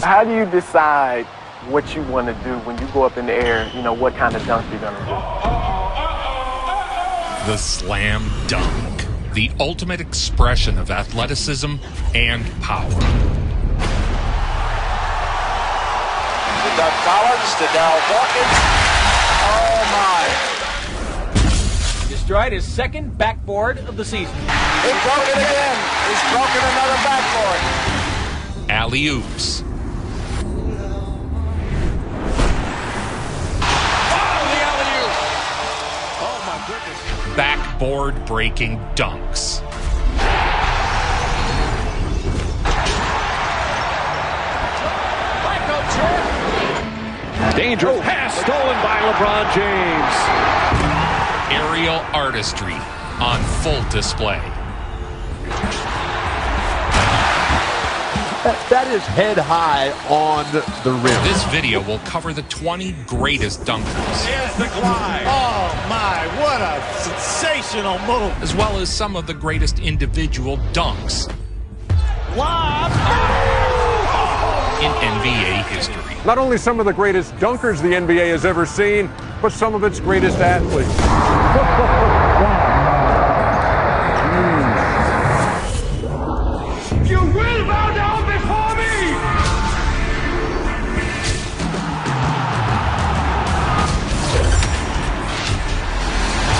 How do you decide what you want to do when you go up in the air, you know, what kind of dunk you're going to do? The slam dunk, the ultimate expression of athleticism and power. To Doug Collins, to Darryl Dawkins. Oh my. Destroyed his second backboard of the season. He broke it again. He's broken another backboard. Alley-oops. Backboard-breaking dunks. Dangerous pass stolen by LeBron James. Aerial artistry on full display. That is head high on the rim. This video will cover the 20 greatest dunkers. Here's the glide. Oh my, what a sensational move. As well as some of the greatest individual dunks Lob. in NBA history. Not only some of the greatest dunkers the NBA has ever seen, but some of its greatest athletes. You will bow down before me.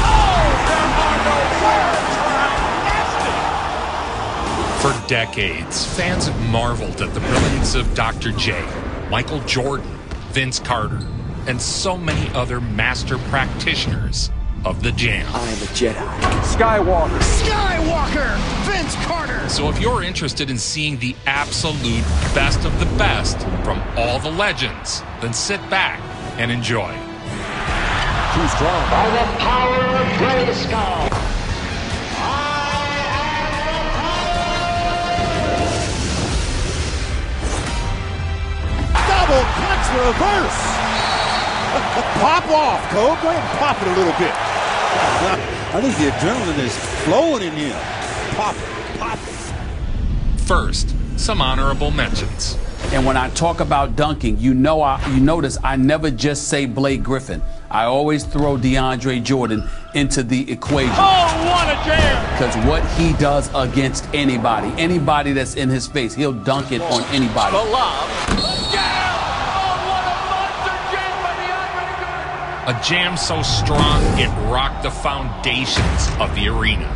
Oh, there are no words. For decades, fans have marveled at the brilliance of Dr. J, Michael Jordan, Vince Carter, and so many other master practitioners of the jam. I am a Jedi. Skywalker. Skywalker. Vince Carter. So if you're interested in seeing the absolute best of the best from all the legends, then sit back and enjoy. Too strong. By the power of Grayskull. Double clutch reverse. Pop off, Cole. Go ahead and pop it a little bit. I think the adrenaline is flowing in here. Pop it, pop it. First, some honorable mentions. And when I talk about dunking, you notice I never just say Blake Griffin. I always throw DeAndre Jordan into the equation. Oh, what a jam! Because what he does against anybody that's in his face, he'll dunk it on anybody. The lob. Jam! Oh, what a monster jam by DeAndre Jordan! A jam so strong it rocked the foundations of the arena.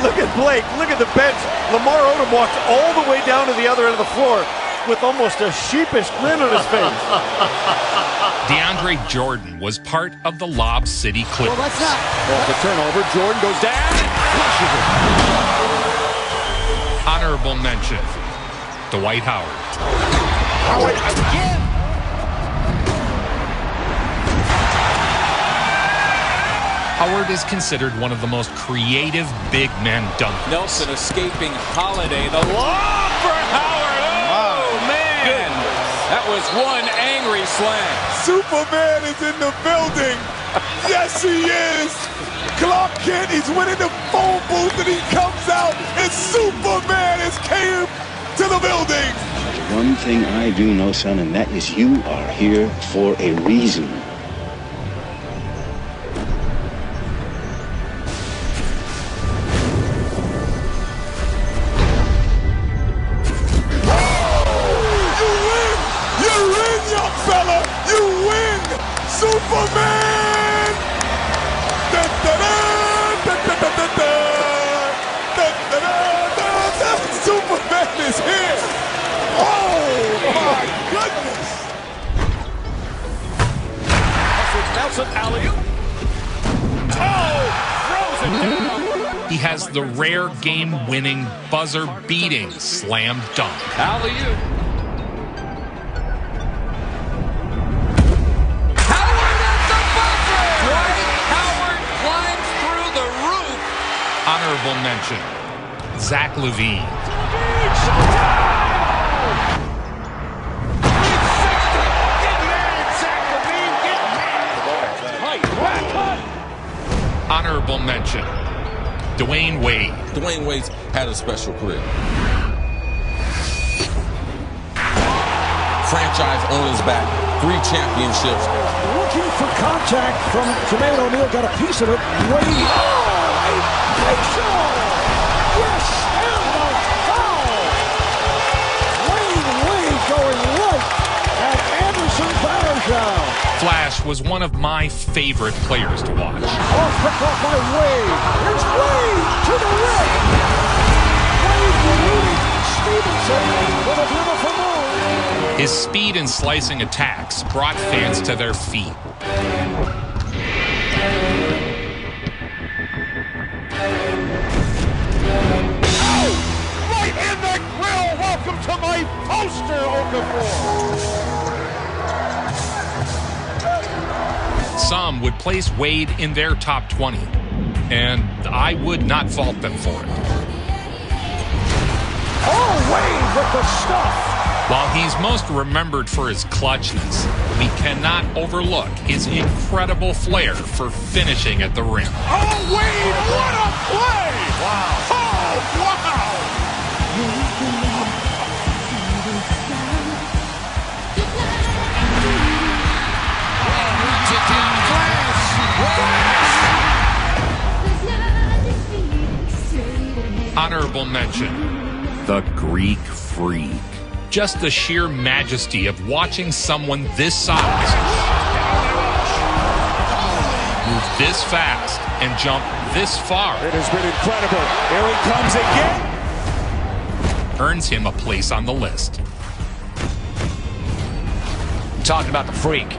Look at Blake. Look at the bench. Lamar Odom walked all the way down to the other end of the floor with almost a sheepish grin on his face. DeAndre Jordan was part of the Lob City Clippers. Off the turnover, Jordan goes down and crushes it. Honorable mention, Dwight Howard. Howard again. Howard is considered one of the most creative big men dunkers. Nelson escaping Holiday. The lob for Howard. Oh, man. That was one angry slam. Superman is in the building. Yes, he is. Clark Kent, he's winning the phone booth and he comes out and Superman has came to the building. One thing I do know, son, and that is you are here for a reason. Superman! Da, da, da, da, da, da, da, da. Da, da, da, da, da. Superman is here! Oh my goodness! Nelson alley-oop. Oh, throws it down. He has the rare game-winning, buzzer-beating slam dunk. Alley-oop. Honorable mention, Zach LaVine. Honorable mention, Dwayne Wade. Dwayne Wade's had a special career. franchise on his back. 3 championships. Looking for contact from Jermaine O'Neal. Got a piece of it. Wade. Oh, a facial. Yes, and a foul. Wade going right at Anderson Varejao. Flash was one of my favorite players to watch. Oh, picked off by Wade. Here's Wade to the right. Wade eluding Stevenson with a beautiful move. His speed and slicing attacks brought fans to their feet. Right in the grill. Welcome to my poster, Okafor. Some would place Wade in their top 20, and I would not fault them for it. Oh, Wade with the stuff. While he's most remembered for his clutchness, we cannot overlook his incredible flair for finishing at the rim. Oh, Wade, what a play! Wow. Oh, wow! Honorable mention, the Greek Freak. Just the sheer majesty of watching someone this size move this fast and jump this far. It has been incredible. Here he comes again. Earns him a place on the list. I'm talking about the freak.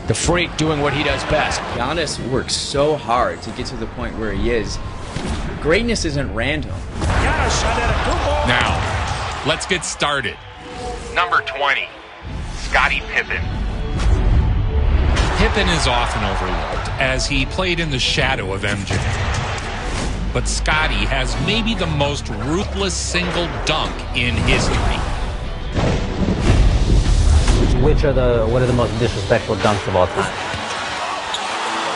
The freak doing what he does best. Giannis works so hard to get to the point where he is. Greatness isn't random. Now, let's get started. Number 20, Scottie Pippen. Pippen is often overlooked as he played in the shadow of MJ. But Scottie has maybe the most ruthless single dunk in history. What are the most disrespectful dunks of all time?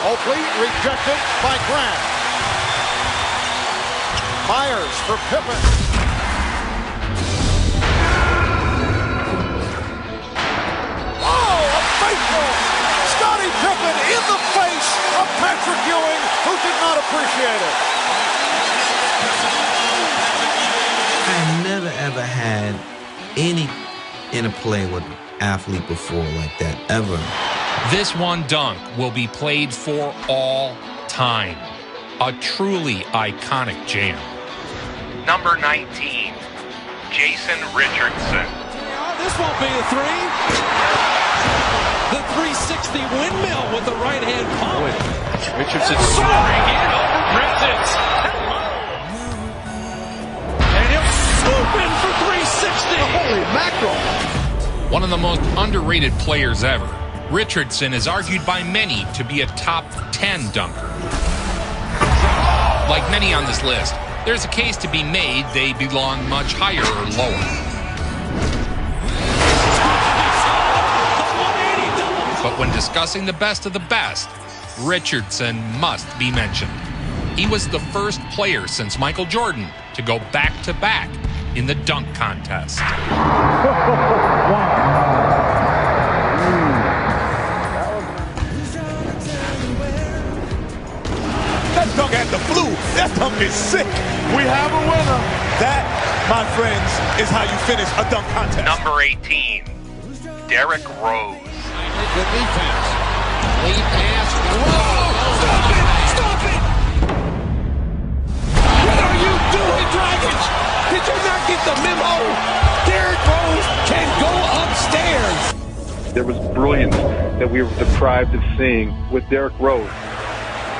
Oakley rejected by Grant. Myers for Pippen. Oh, a faithful Scottie Pippen in the face of Patrick Ewing, who did not appreciate it. I never ever had any interplay with an athlete before like that, ever. This one dunk will be played for all time. A truly iconic jam. Number 19, Jason Richardson. This won't be a 3. The 360 windmill with the right-hand pump. Richardson soaring in over Vincent. And he'll swoop in for 360. Holy mackerel. One of the most underrated players ever, Richardson is argued by many to be a top 10 dunker. Like many on this list, there's a case to be made they belong much higher or lower. But when discussing the best of the best, Richardson must be mentioned. He was the first player since Michael Jordan to go back-to-back in the dunk contest. That dunk had the flu. That dunk is sick. We have a winner. That, my friends, is how you finish a dunk contest. Number 18, Derrick Rose. Good defense. Lead pass. Whoa! Stop it! Stop it! What are you doing, Dragons? Did you not get the memo? Derrick Rose can go upstairs. There was brilliance that we were deprived of seeing with Derrick Rose.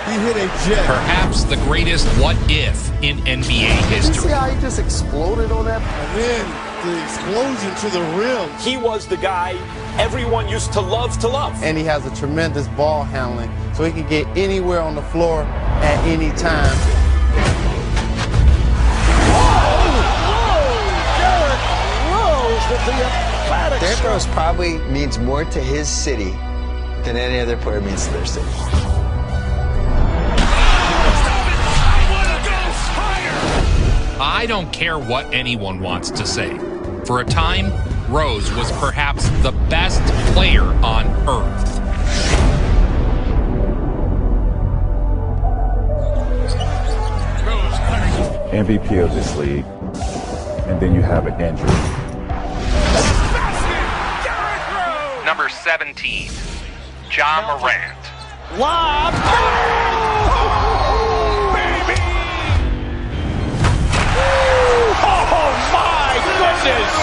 He hit a jet. Perhaps the greatest what if in NBA history. You see how he just exploded on that? And then the explosion to the rim. He was the guy everyone used to love to love. And he has a tremendous ball handling, so he can get anywhere on the floor at any time. Derrick Rose with the emphatic Derrick Rose probably means more to his city than any other player means to their city. I don't care what anyone wants to say. For a time, Rose was perhaps the best player on earth. MVP of this league, and then you have an injury. Number 17, Ja Morant. Lob. Baby! Oh, my goodness!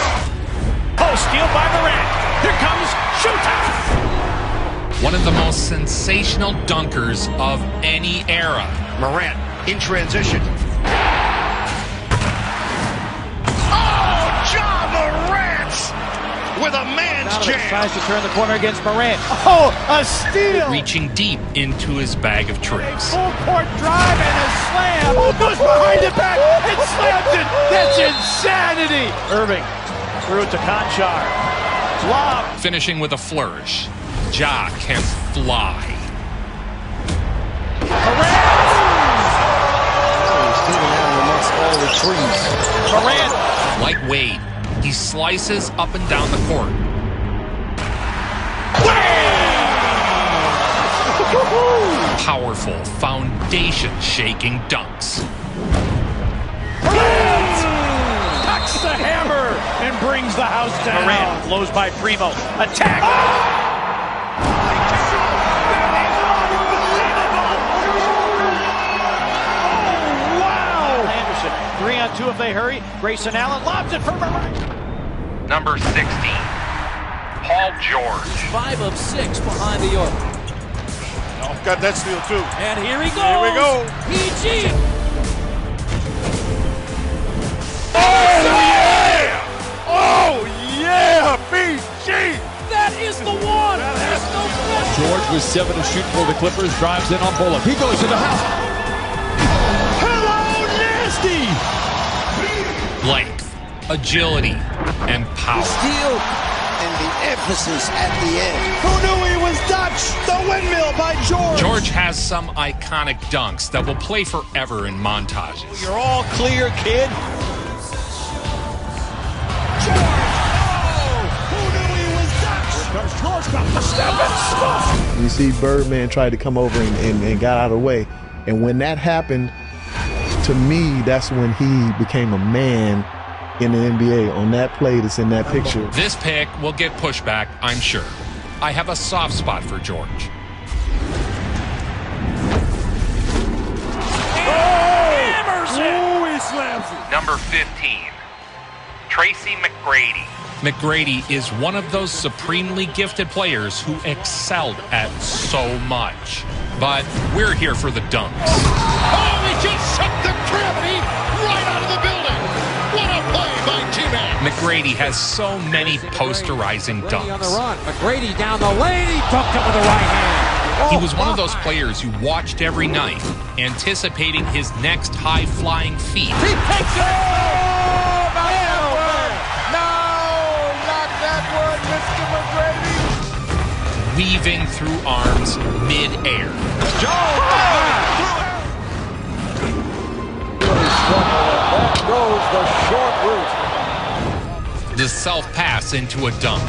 Oh, steal by Morant. Here comes showtime. One of the most sensational dunkers of any era. Morant in transition. Ja Morant with a man's jam. Tries to turn the corner against Morant. Oh, a steal! Reaching deep into his bag of tricks. Full court drive and a slam. Oh, goes behind the back and slams it. That's insanity. Irving threw it to Conchar. Lob. Finishing with a flourish. Ja can fly. Morant. Like Wade, he slices up and down the court. Powerful, foundation-shaking dunks. Morant tucks the hammer and brings the house down. Morant blows by Primo. Attack. Wow. Anderson, 3-on-2 if they hurry. Grayson Allen lobs it for Morant. Number 16, Paul George. 5 of 6 behind the arc. Oh, got that steal too. And here he goes. Here we go. PG. Oh, yeah! Oh, yeah, PG! That is the one. There's no question. George was 7 to shoot for the Clippers. Drives in on Bullock. He goes to the house. Hello, nasty! Length, agility, and power. Steal and the emphasis at the end. Who knew he was Dutch? The windmill by George. George has some iconic dunks that will play forever in montages. You're all clear, kid. George! Oh! Who knew he was Dutch? Here comes George, got the step and stuff. You see Birdman tried to come over and got out of the way. And when that happened, to me, that's when he became a man in the NBA on that play that's in that picture. This pick will get pushback, I'm sure. I have a soft spot for George. Hammers it! Ooh, he slams it. Number 15, Tracy McGrady. McGrady is one of those supremely gifted players who excelled at so much. But we're here for the dunks. Oh, he just sucked the gravity right out of the building. What a play by T-Man. McGrady has so many posterizing dunks. On the run. McGrady down the lane. He dunked it with the right hand. He was one of those players you watched every night, anticipating his next high-flying feat. He takes it. Weaving through arms mid-air. That goes the short route. The self-pass into a dunk.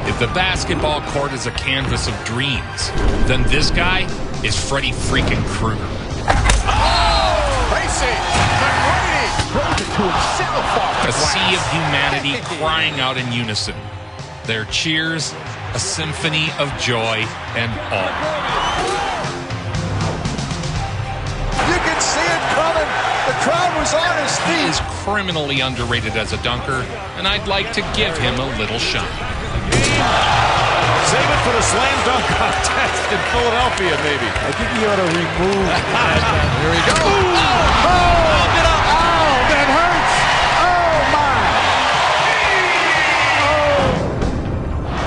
If the basketball court is a canvas of dreams, then this guy is Freddie freaking Krueger. A sea of humanity crying out in unison. Their cheers, a symphony of joy and awe. You can see it coming. The crowd was on his feet. He is criminally underrated as a dunker, and I'd like to give him a little shine. Save it for the slam dunk contest in Philadelphia, maybe. I think he ought to remove that. Here we go. That hurts. Oh, my.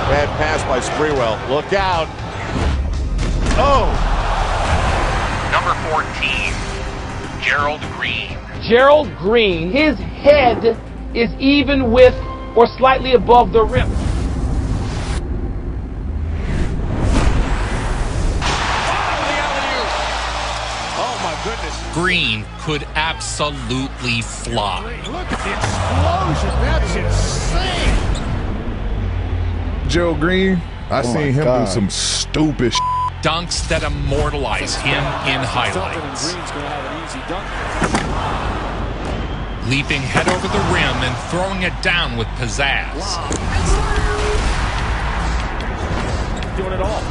Bad pass by Sprewell. Look out. Oh. Number 14, Gerald Green. Gerald Green, his head is even with or slightly above the rim. Green could absolutely fly. Look at the explosion. That's insane. Gerald Green, I seen him do some stupid Dunks that immortalize him in highlights. Leaping head over the rim and throwing it down with pizzazz. Doing it all.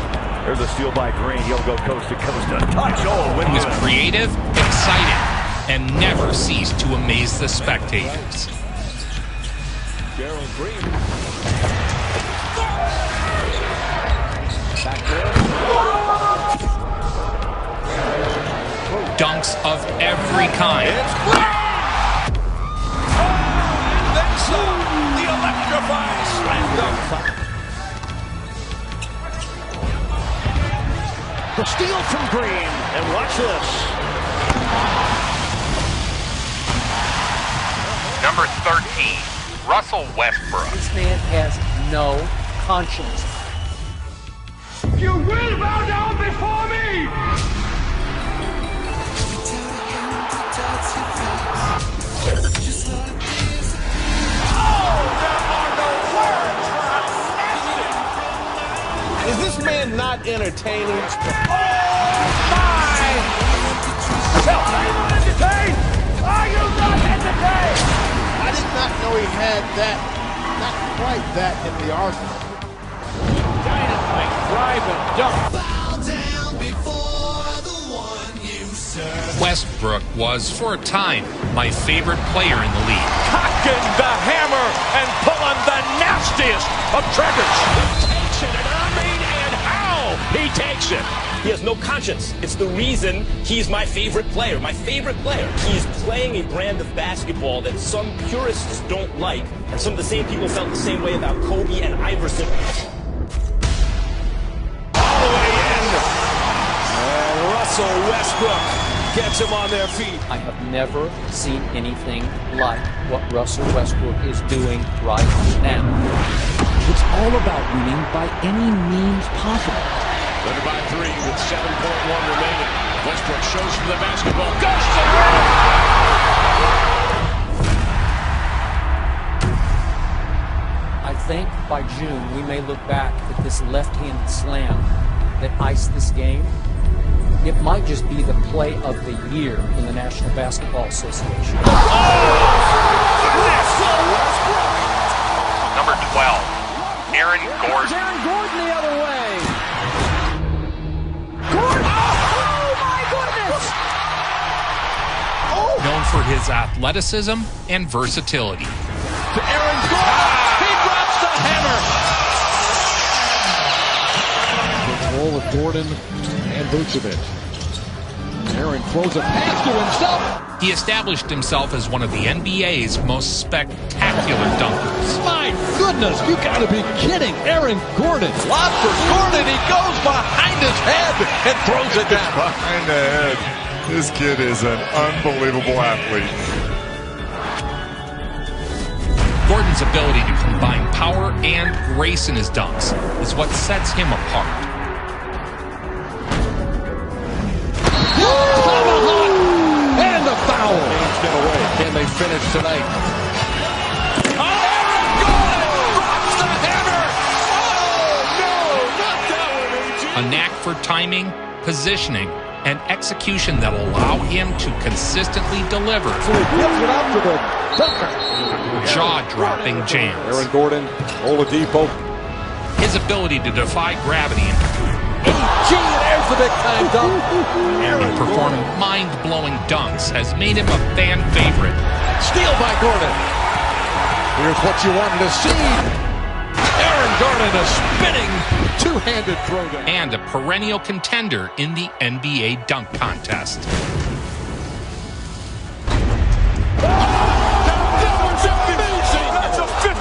There's a steal by Green. He'll go coast to coast to touch. He was creative, exciting, and never ceased to amaze the spectators. Gerald Green. Back there. Dunks of every kind. And then some. The electrifying slam dunk. The steal from Green, and watch this. Number 13, Russell Westbrook. This man has no conscience. You will bow down before me! Is this man not entertaining? Oh, my! Are you entertained? Are you not entertained? I did not know he had that, not quite that in the arsenal. Dynamite, drive and dunk. Westbrook was, for a time, my favorite player in the league. Cocking the hammer and pulling the nastiest of triggers. He takes it, and I mean, and how he takes it. He has no conscience. It's the reason he's my favorite player. My favorite player. He's playing a brand of basketball that some purists don't like, and some of the same people felt the same way about Kobe and Iverson. All the way in. And Russell Westbrook gets him on their feet. I have never seen anything like what Russell Westbrook is doing right now. It's all about winning by any means possible. Led by 3 with 7.1 remaining. Westbrook shows for the basketball. Goes to the I think by June we may look back at this left-handed slam that iced this game. It might just be the play of the year in the National Basketball Association. Number 12, Aaron Gordon. Aaron Gordon the other way. Gordon! Oh, my goodness! Known for his athleticism and versatility. To Aaron Gordon. He drops the hammer. Control with Gordon and Vucevic. Aaron throws a pass to himself. He established himself as one of the NBA's most spectacular dunkers. My goodness, you gotta be kidding. Aaron Gordon. Lob for Gordon. He goes behind his head and throws it down. behind the head. This kid is an unbelievable athlete. Gordon's ability to combine power and grace in his dunks is what sets him apart. And the foul. Can they finish tonight? Oh, Gordon drops the hammer. Oh, no, not that one, AG. A knack for timing, positioning, and execution that allow him to consistently deliver jaw-dropping jams. Aaron Gordon, Oladipo. His ability to defy gravity There's the big time dunk. and perform mind-blowing dunks has made him a fan favorite. Steal by Gordon. Here's what you wanted to see. Aaron Gordon, a spinning two-handed throwdown. And a perennial contender in the NBA dunk contest. That's a 50.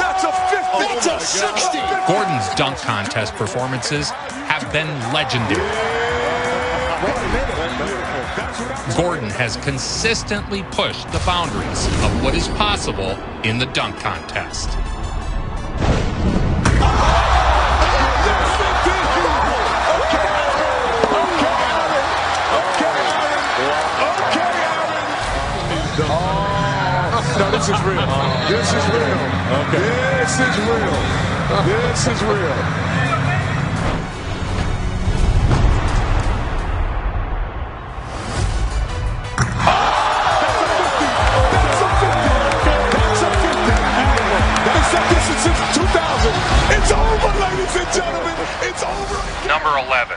That's a 50. That's a 60. Gordon's dunk contest performances have been legendary. Gordon has consistently pushed the boundaries of what is possible in the dunk contest. No, this is real. This is real. Okay. This is real. This is real. Since 2000. It's over, ladies and gentlemen. It's over. Number 11,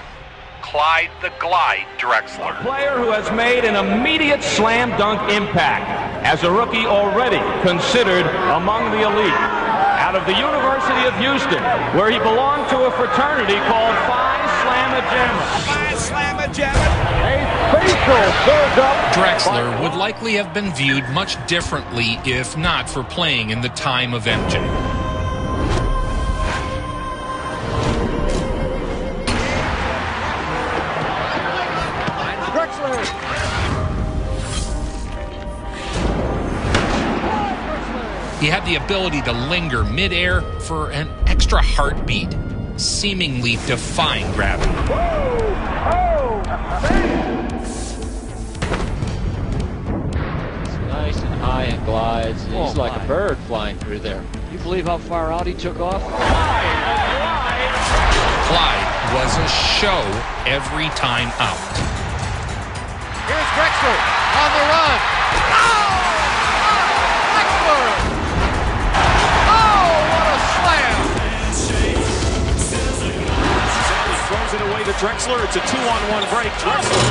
Clyde the Glide Drexler. A player who has made an immediate slam dunk impact. As a rookie already considered among the elite. Out of the University of Houston, where he belonged to a fraternity called Phi Slamma Jamma. Phi Slamma Jamma. A facial served up. Drexler would likely have been viewed much differently if not for playing in the time of MJ. He had the ability to linger midair for an extra heartbeat, seemingly defying gravity. It's nice and high and glides. He's like a bird flying through there. You believe how far out he took off? Clyde was a show every time out. Here's Drexler on the run. It away to Drexler. It's a 2-on-1 break. Drexler.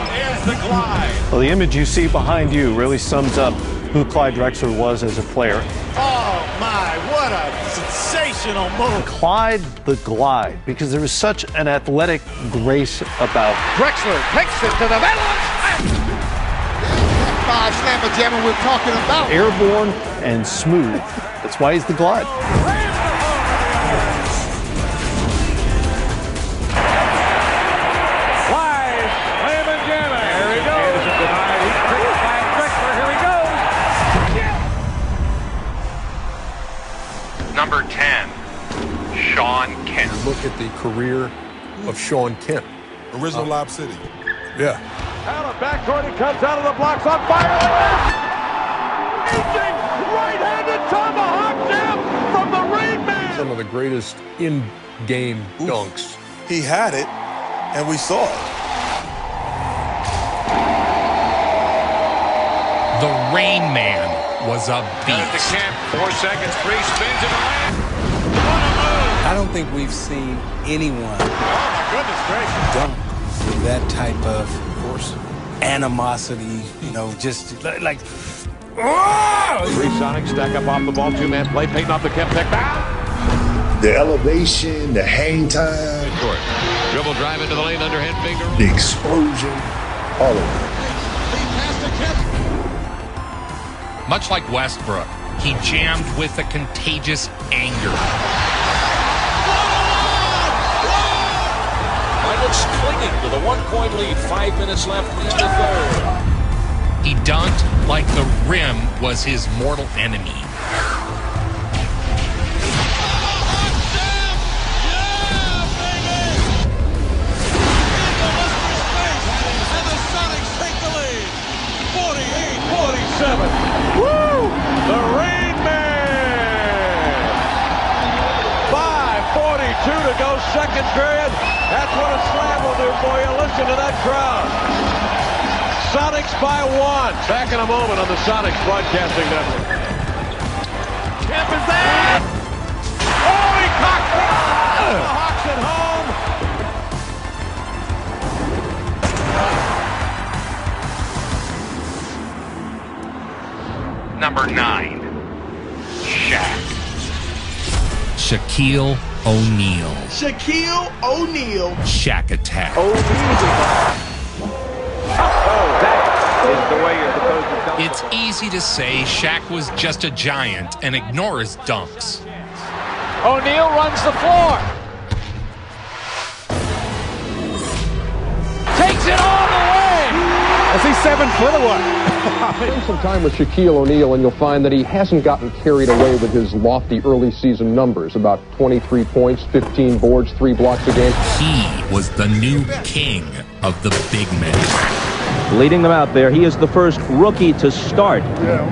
There's the glide. Well, the image you see behind you really sums up who Clyde Drexler was as a player. Oh, my. What a sensational move. Clyde the Glide, because there was such an athletic grace about Drexler takes it to the middle. Phi Slamma Jamma we're talking about. airborne and smooth. That's why he's the Glide. Number 10, Sean Kemp. Look at the career of Sean Kemp. Original Lob City. Yeah. Out of backcourt, he comes out of the blocks on fire. Amazing right-handed tomahawk jam from the Rain Man. Some of the greatest in-game dunks. He had it, and we saw it. The Rain Man was a beast. At the camp, 4 seconds, free spins in the lane. I don't think we've seen anyone Goodness gracious. dunk with that type of force, animosity, you know, just like. Three Sonics stack up off the ball, two-man play, Peyton off the Kemp pick back. The elevation, the hang time, Dribble drive into the lane, underhand finger. the explosion, all of it. Much like Westbrook, he jammed with a contagious anger. Nuggets clinging to the 1-point lead. 5 minutes left in the third. He dunked like the rim was his mortal enemy. Woo! The Rain Man! 5:42 to go, second period. That's what a slam will do for you. Listen to that crowd. Sonics by 1. Back in a moment on the Sonics Broadcasting Network. Kemp is there! Oh, he cocked it! The Hawks at home. Number 9, Shaq. Shaquille O'Neal. Shaquille O'Neal. Shaq attack. Is the way you're supposed to dunk. It's easy to say Shaq was just a giant and ignore his dunks. O'Neal runs the floor. Takes it all the way. Is he 7 foot or what? Spend some time with Shaquille O'Neal and you'll find that he hasn't gotten carried away with his lofty early season numbers. About 23 points, 15 boards, 3 blocks a game. He was the new king of the big men. leading them out there. He is the first rookie to start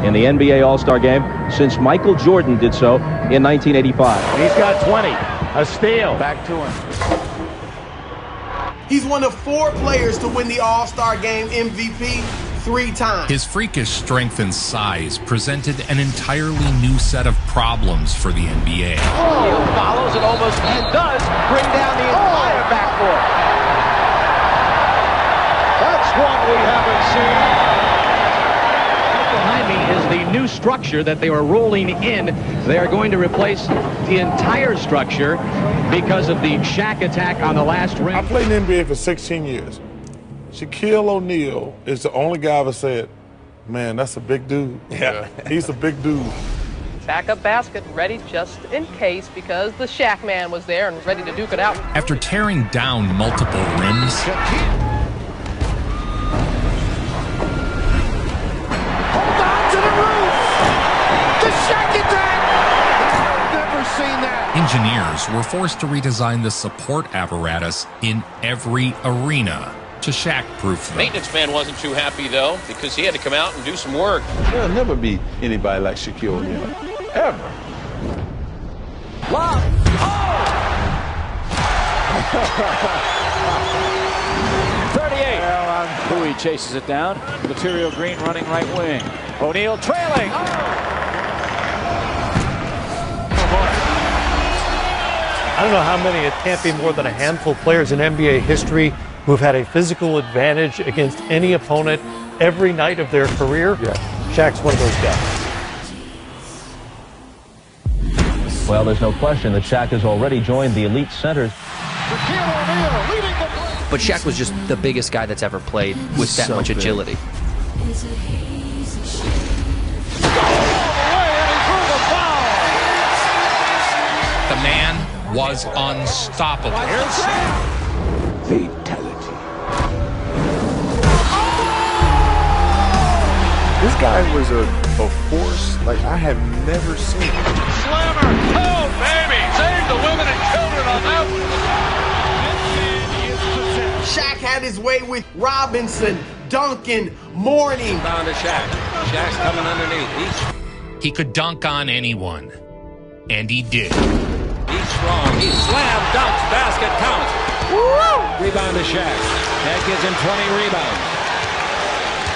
in the NBA All-Star game since Michael Jordan did so in 1985. He's got 20. A steal. Back to him. He's one of 4 players to win the All-Star Game MVP 3 times. His freakish strength and size presented an entirely new set of problems for the NBA. He follows and almost does bring down the entire backcourt. That's what we haven't seen. Behind me is the new structure that they are rolling in. They are going to replace the entire structure because of the Shaq attack on the last ring. I played in the NBA for 16 years. Shaquille O'Neal is the only guy I've said, man, that's a big dude. Yeah. He's a big dude. Backup basket ready just in case because the Shaq man was there and ready to duke it out. After tearing down multiple rims, Hold on to the roof! The Shaq attack! I've never seen that. engineers were forced to redesign the support apparatus in every arena to Shaq-proof them. Maintenance man wasn't too happy, though, because he had to come out and do some work. There'll never be anybody like Shaquille O'Neal, ever. Lob. Oh! 38. Louis chases it down. Material Green running right wing. O'Neal trailing. I don't know how many, it can't be more than a handful of players in NBA history who've had a physical advantage against any opponent every night of their career. Yeah. Shaq's one of those guys. Well, there's no question that Shaq has already joined the elite centers. But Shaq was just the biggest guy that's ever played with that much agility. The man was unstoppable. Fatality. This guy was a force like I have never seen. Slammer. Oh, baby. Save the women and children on that one. Shaq had his way with Robinson, Duncan, Mourning. Down to Shaq. Shaq's coming underneath. He could dunk on anyone, and he did. He's strong. He slam dunks. Basket counts. Woo! Rebound to Shaq. That gives him 20 rebounds.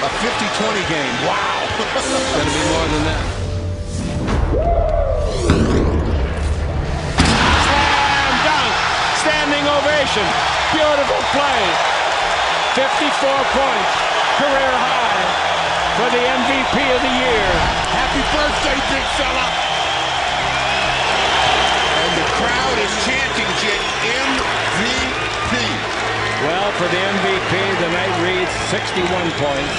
A 50-20 game. Wow. It's going to be more than that. Slam dunk. Standing ovation. Beautiful play. 54 points. Career high for the MVP of the year. Happy birthday, big fella. And the crowd is chanting MVP. Well, for the MVP, the night reads 61 points,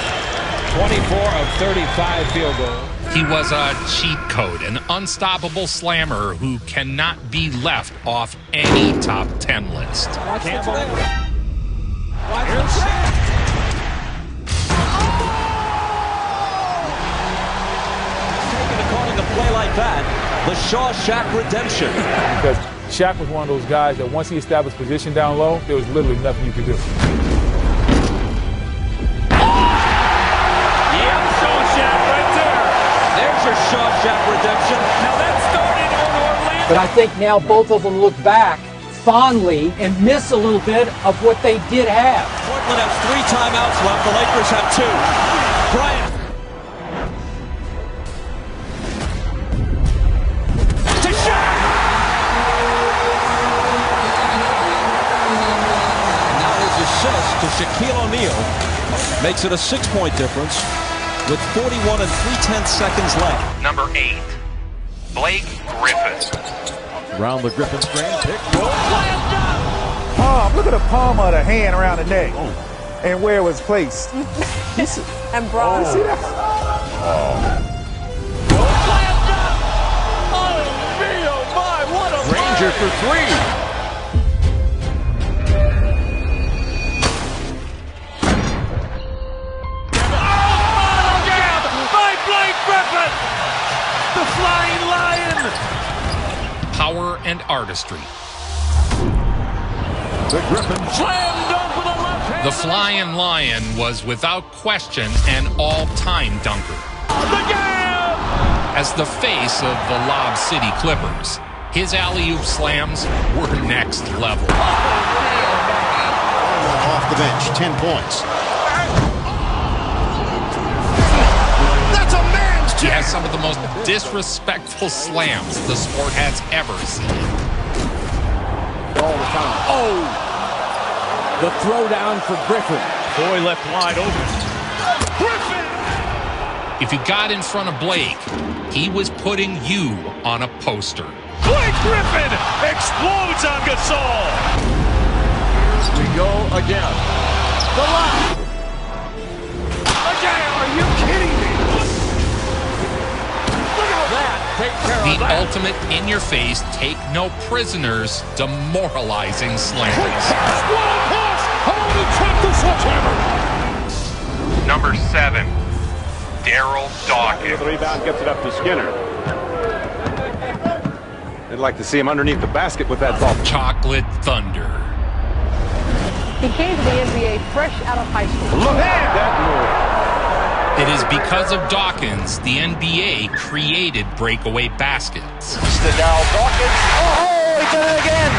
24 of 35 field goals. He was a cheat code, an unstoppable slammer who cannot be left off any top 10 list. Campbell. Taking the calling to play like that, the Shaq redemption. Because Shaq was one of those guys that once he established position down low, there was literally nothing you could do. There's your Shaq redemption. Now that started on Orlando. But I think now both of them look back fondly and miss a little bit of what they did have. Portland has 3 timeouts left. The Lakers have 2. Bryant. To Shaq. Now his assist to Shaquille O'Neal makes it a 6-point difference with 41 and 3/10 seconds left. Number 8, Blake Griffin. Around the Griffin screen, pick. Palm, look at the palm of the hand around the neck and where it was placed. And Braun. See that? Ranger for 3. The Flying Lion! Power and artistry. The Griffin slam dunk with a left hand. The Flying Lion was without question an all-time dunker. As the face of the Lob City Clippers, his alley-oop slams were next level. Off the bench, 10 points. That's a man's He has some of the most disrespectful slams the sport has ever seen. All the time. Oh! The throwdown for Griffin. Boy left wide open. Griffin! If you got in front of Blake, he was putting you on a poster. Blake Griffin explodes on Gasol. We go again. The line. Again, are you kidding me? Look at that. Take care of The that. ultimate in-your-face, take-no-prisoners, demoralizing slam. Number 7, Daryl Dawkins. The rebound gets it up to Skinner. I'd like to see him underneath the basket with that ball. Chocolate Thunder. He came to the NBA fresh out of high school. Look at that It is because of Dawkins the NBA created breakaway baskets. The Daryl Dawkins. Oh, he did it again.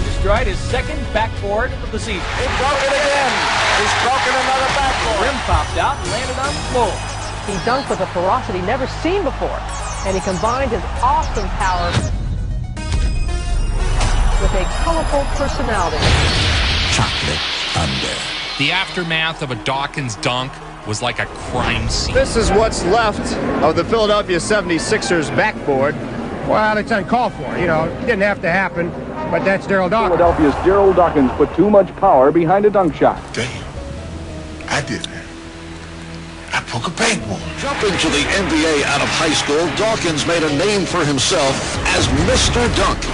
Destroyed his second backboard of the season. He broke it again. He's broken another backboard. Rim popped out and landed on the floor. He dunked with a ferocity never seen before, and he combined his awesome power with a colorful personality. Chocolate Thunder. The aftermath of a Dawkins dunk was like a crime scene. This is what's left of the Philadelphia 76ers backboard. Well, it's uncalled for. You know, it didn't have to happen, but that's Daryl Dawkins. Philadelphia's Daryl Dawkins put too much power behind a dunk shot. Damn, I did that. I broke a backboard. Jumping to the NBA out of high school, Dawkins made a name for himself as Mr. Dunk.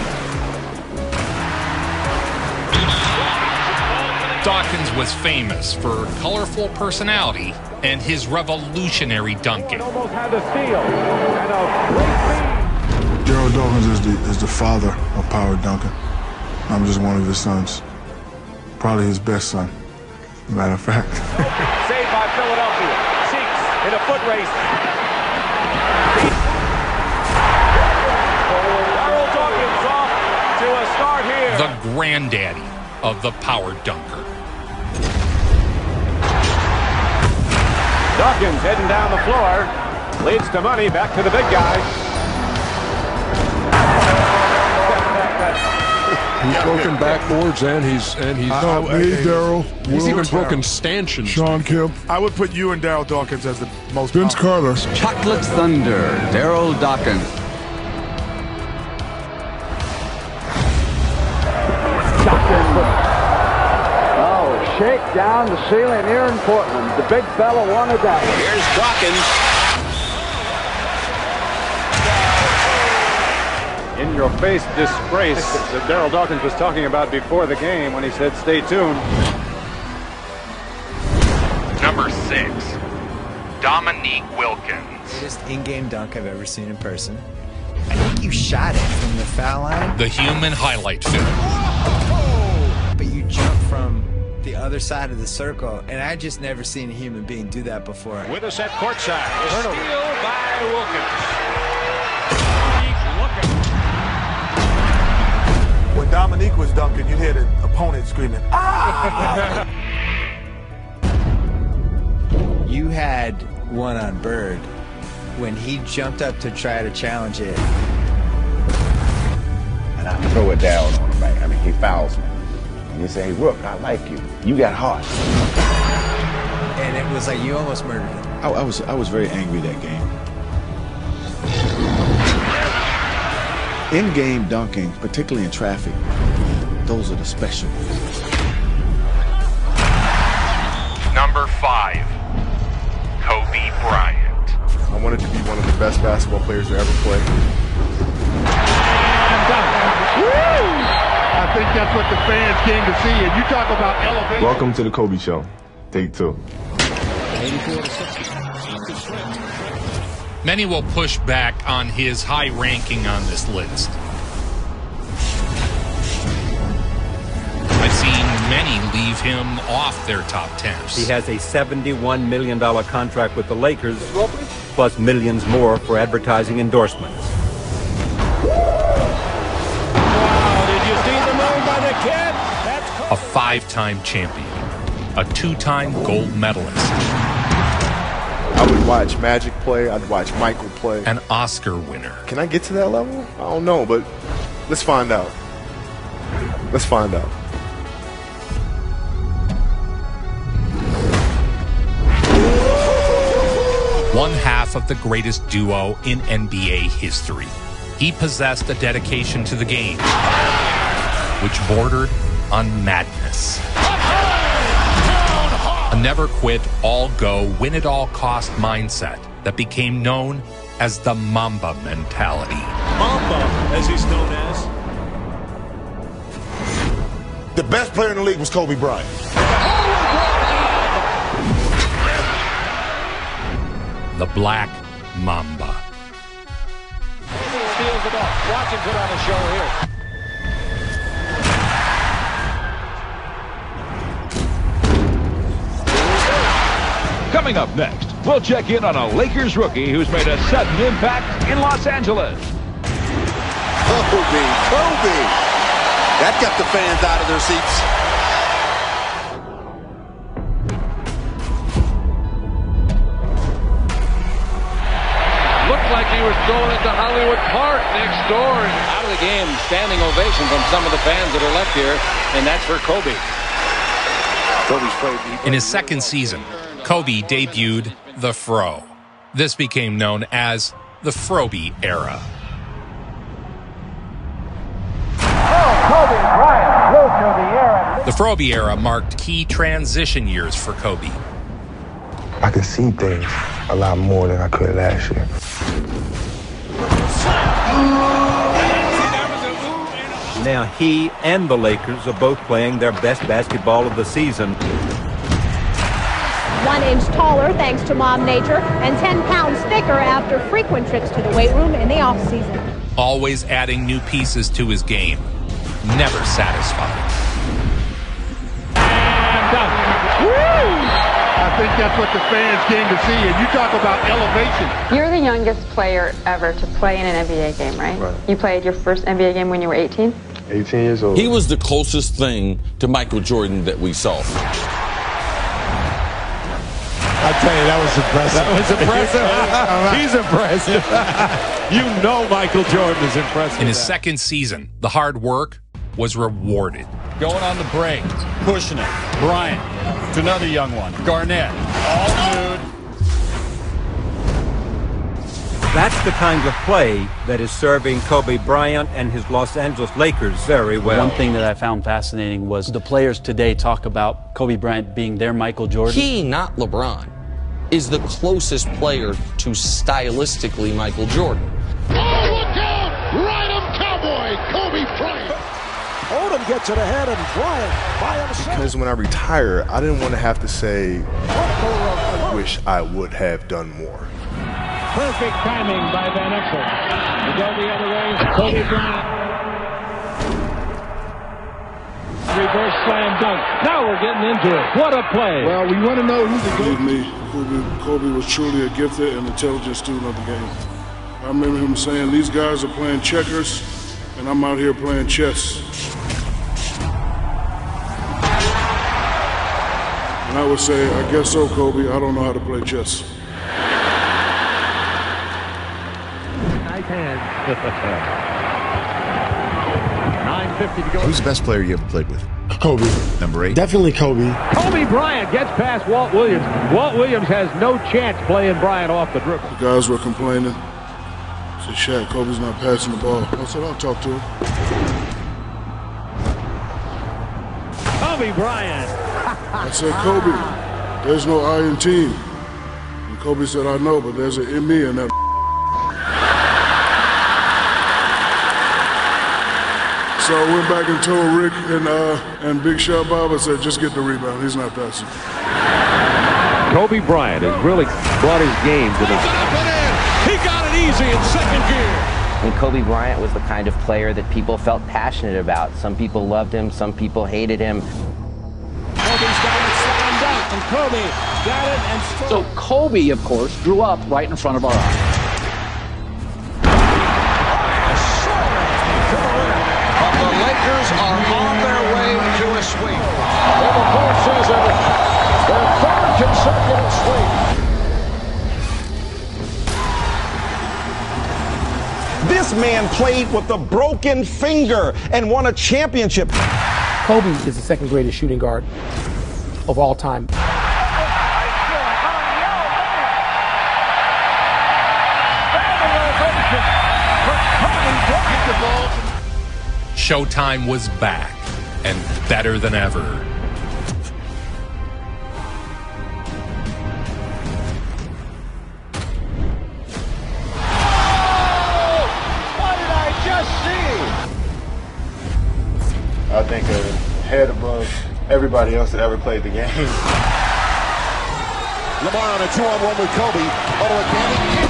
Dawkins was famous for colorful personality and his revolutionary dunking. Almost had the steal. And a great feed. Daryl Dawkins is the father of power dunking. I'm just one of his sons. Probably his best son, matter of fact. Saved by Philadelphia. Cheeks in a foot race. Daryl Dawkins off to a start here. The granddaddy of the power dunker. Dawkins heading down the floor. Leads to money. Back to the big guy. He's broken backboards and he's Daryl. He's even broken stanchions. Sean Kemp. I would put you and Daryl Dawkins as the most. Vince Carter. Chocolate Thunder, Daryl Dawkins. Oh, shake down the ceiling here in Portland. The big fella wanted that. Here's Dawkins. In-your-face disgrace that Daryl Dawkins was talking about before the game when he said, stay tuned. Number 6, Dominique Wilkins. Greatest in-game dunk I've ever seen in person. I think you shot it from the foul line. The human highlight film. But you jumped from the other side of the circle, and I just never seen a human being do that before. With us at courtside. Steal by Wilkins. When Dominique was dunking, you'd hear the opponent screaming, ah! You had one on Bird when he jumped up to try to challenge it. And I throw it down on him, right? I mean, he fouls me. And you say, hey, Rook, I like you. You got heart. And it was like you almost murdered him. I was very angry that game. In-game dunking, particularly in traffic, those are the special ones. Number 5, Kobe Bryant. I wanted to be one of the best basketball players to ever play. I think that's what the fans came to see. And you talk about elevation. Welcome to the Kobe Show. Take 2. Many will push back on his high ranking on this list. I've seen many leave him off their top 10s. He has a $71 million contract with the Lakers, plus millions more for advertising endorsements. Wow, did you see the move by the kid? A 5-time champion, a 2-time gold medalist. I would watch Magic play. I'd watch Michael play. An Oscar winner. Can I get to that level? I don't know, but let's find out. Let's find out. One half of the greatest duo in NBA history. He possessed a dedication to the game, which bordered on madness. A never-quit, all-go, win-at-all-cost mindset that became known as the Mamba mentality. Mamba, as he's known as. The best player in the league was Kobe Bryant. The Black Mamba. Steals it off. Watch him put on a show here. Coming up next, we'll check in on a Lakers rookie who's made a sudden impact in Los Angeles. Kobe! That got the fans out of their seats. Looked like he was going into Hollywood Park next door. Out of the game, standing ovation from some of the fans that are left here, and that's for Kobe. In his second season, Kobe debuted the Fro. This became known as the Froby era. The Froby era marked key transition years for Kobe. I can see things a lot more than I could last year. Now he and the Lakers are both playing their best basketball of the season. 1 inch taller thanks to Mom Nature, and 10 pounds thicker after frequent trips to the weight room in the off-season. Always adding new pieces to his game. Never satisfied. I think that's what the fans came to see, and you talk about elevation. You're the youngest player ever to play in an NBA game, right? You played your first NBA game when you were 18? 18 years old. He was the closest thing to Michael Jordan that we saw. I tell you, that was impressive. That was impressive. He's impressive. You know Michael Jordan is impressive. In his second season, the hard work was rewarded. Going on the break, pushing it. Bryant to another young one. Garnett, all nude. That's the kind of play that is serving Kobe Bryant and his Los Angeles Lakers very well. One thing that I found fascinating was the players today talk about Kobe Bryant being their Michael Jordan. He, not LeBron, is the closest player to stylistically Michael Jordan. Oh, look out! Ride him, cowboy! Kobe Bryant! Odom gets it ahead, and Bryant by himself. Because when I retire, I didn't want to have to say, I wish I would have done more. Perfect timing by Van Exel. To go the other way, Kobe Bryant. Reverse slam dunk. Now we're getting into it. What a play. Well, we want to know who's the GOAT. Kobe was truly a gifted and intelligent student of the game. I remember him saying, these guys are playing checkers, and I'm out here playing chess. And I would say, I guess so, Kobe. I don't know how to play chess. Nice hand. 9:50 to go. Who's the best player you ever played with? Kobe. Number 8? Definitely Kobe. Kobe Bryant gets past Walt Williams. Walt Williams has no chance playing Bryant off the dribble. The guys were complaining. Said, Shaq, Kobe's not passing the ball. I said, I'll talk to him. Kobe Bryant. I said, Kobe, there's no I in team. And Kobe said, I know, but there's an in me in that. So I went back and told Rick and Big Shot Bob, I said, just get the rebound. He's not passing. Kobe Bryant has really brought his game to the... He got it easy in second gear. And Kobe Bryant was the kind of player that people felt passionate about. Some people loved him, some people hated him. Kobe got it and So Kobe, of course, grew up right in front of our eyes. But the Lakers are on their way to a sweep. In the fourth season, their third consecutive sweep. This man played with a broken finger and won a championship. Kobe is the second greatest shooting guard of all time. Showtime was back and better than ever. I think a head above everybody else that ever played the game. Lamar on a 2-on-1 with Kobe. Auto advantage.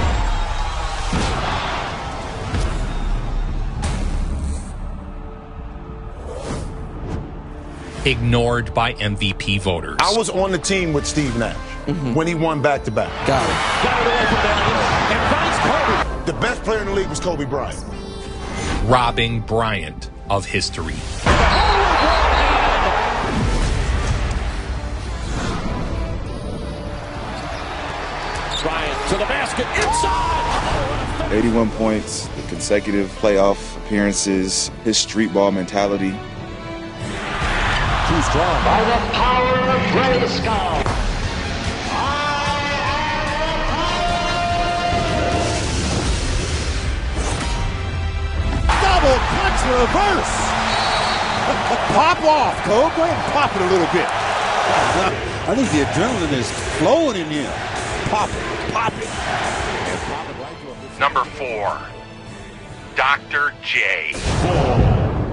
Ignored by MVP voters. I was on the team with Steve Nash when he won back-to-back. Got it. Got it away from down and finds Kobe. The best player in the league was Kobe Bryant. Robbing Bryant of history. Bryant to the basket, inside! 81 points, the consecutive playoff appearances, his street ball mentality. Too strong. By the power of Grayskull. Double clutch reverse. Pop off, Cole. Go ahead and pop it a little bit. I think the adrenaline is flowing in here. Pop it. Pop it. Number 4, Dr. J.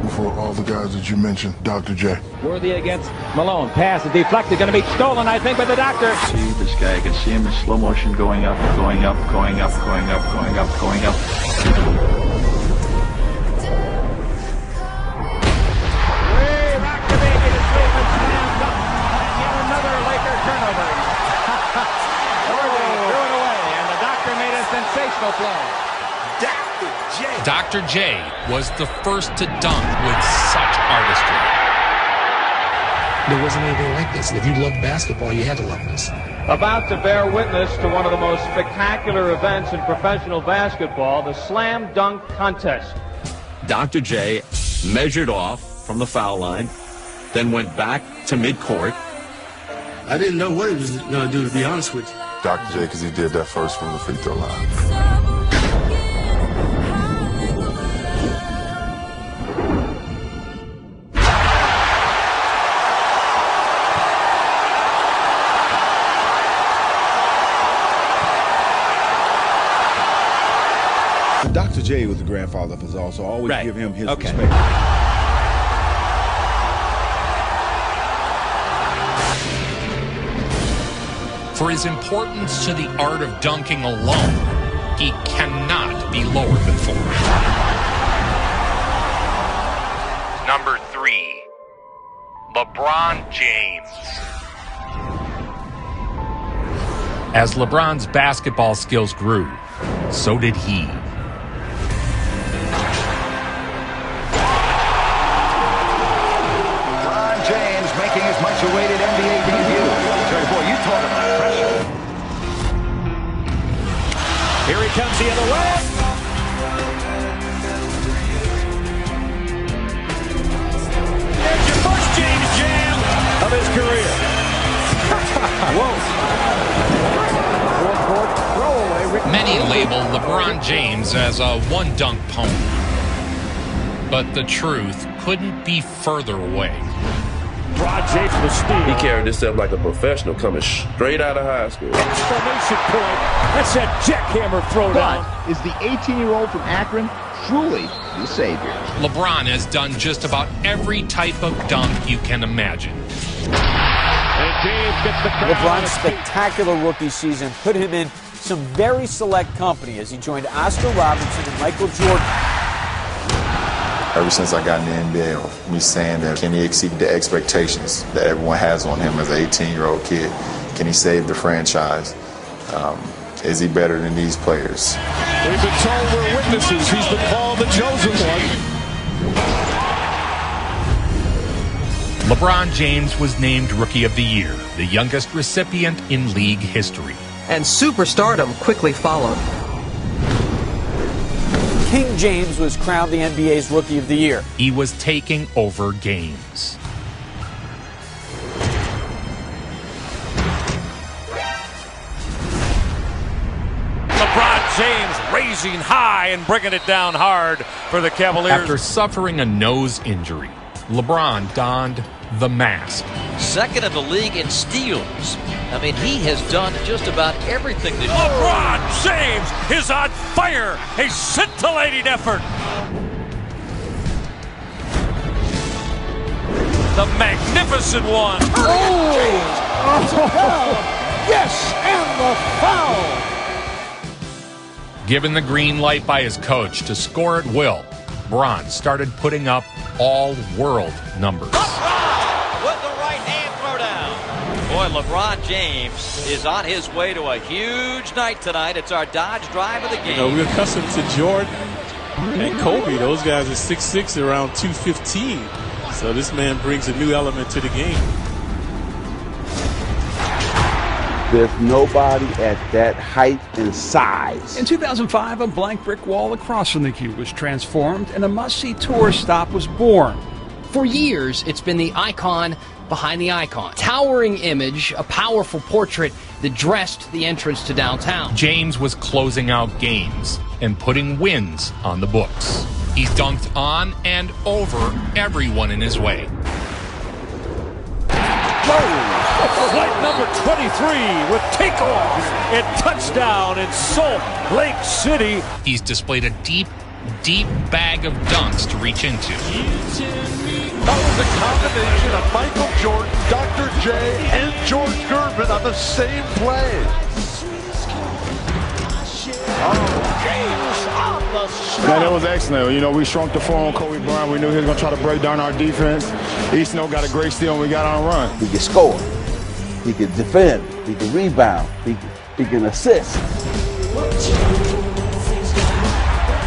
For all the guys that you mentioned, Dr. J. Worthy against Malone. Pass is deflected. Going to be stolen, I think, by the Doctor. See this guy. I can see him in slow motion going up, going up, going up, going up, going up, going up. Sensational play. Dr. J was the first to dunk with such artistry. There wasn't anything like this. If you loved basketball, you had to love this. About to bear witness to one of the most spectacular events in professional basketball, the slam dunk contest. Dr. J measured off from the foul line, then went back to midcourt. I didn't know what he was going to do, to be honest with you. Dr. J, because he did that first from the free throw line. Dr. J was the grandfather of us all, so always give him his respect. For his importance to the art of dunking alone, he cannot be lower than 4. Number 3, LeBron James. As LeBron's basketball skills grew, so did he. LeBron James making his much-awaited NBA debut. Boy, you talk about pressure. Here he comes the other way. There's your first James Jam of his career. Whoa. Many label LeBron James as a one-dunk pony. But the truth couldn't be further away. LeBron James with a steal. He carried himself like a professional coming straight out of high school. Exclamation point. That's that jackhammer throwdown. But is the 18-year-old from Akron truly the savior? LeBron has done just about every type of dunk you can imagine. And James gets the crowd. LeBron's spectacular rookie season put him in some very select company as he joined Oscar Robertson and Michael Jordan. Ever since I got in the NBA, me saying that Kenny exceeded the expectations that everyone has on him as an 18-year-old kid. Can he save the franchise? Is he better than these players? We've been told we're witnesses. He's been called the chosen one. LeBron James was named Rookie of the Year, the youngest recipient in league history. And superstardom quickly followed. King James was crowned the NBA's Rookie of the Year. He was taking over games. LeBron James raising high and bringing it down hard for the Cavaliers. After suffering a nose injury, LeBron donned the mask. Second in the league in steals. I mean, he has done just about everything this year. LeBron James is on fire. A scintillating effort. The magnificent one. Yes, and the foul. Given the green light by his coach to score at will, Bron started putting up all-world numbers. With the right hand throwdown. Boy, LeBron James is on his way to a huge night tonight. It's our Dodge drive of the game. You know, we're accustomed to Jordan and Kobe. Those guys are 6'6", around 215. So this man brings a new element to the game. There's nobody at that height and size. In 2005, a blank brick wall across from the Q was transformed and a must-see tour stop was born. For years, it's been the icon behind the icon. Towering image, a powerful portrait that dressed the entrance to downtown. James was closing out games and putting wins on the books. He dunked on and over everyone in his way. Flight number 23 with takeoff and touchdown in Salt Lake City. He's displayed a deep, deep bag of dunks to reach into. That was a combination of Michael Jordan, Dr. J, and George Gervin on the same play. Man, it was excellent. You know, we shrunk the floor on Kobe Bryant. We knew he was going to try to break down our defense. Eastno got a great steal and we got on a run. He can score. He can defend. He can rebound. He can assist.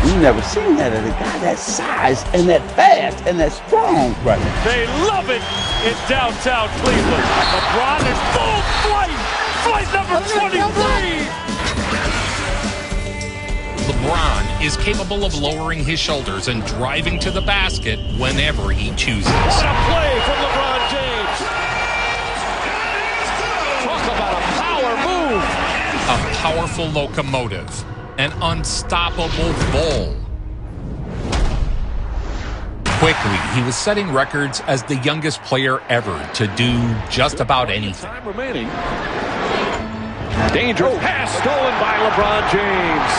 We've never seen that in a guy that size and that fast and that strong. Right. They love it in downtown Cleveland. LeBron is full flight. Flight number 23. LeBron is capable of lowering his shoulders and driving to the basket whenever he chooses. What a play from LeBron James. Talk about a power move. A powerful locomotive. An unstoppable bull. Quickly, he was setting records as the youngest player ever to do just about anything. Time remaining. Dangerous pass stolen by LeBron James.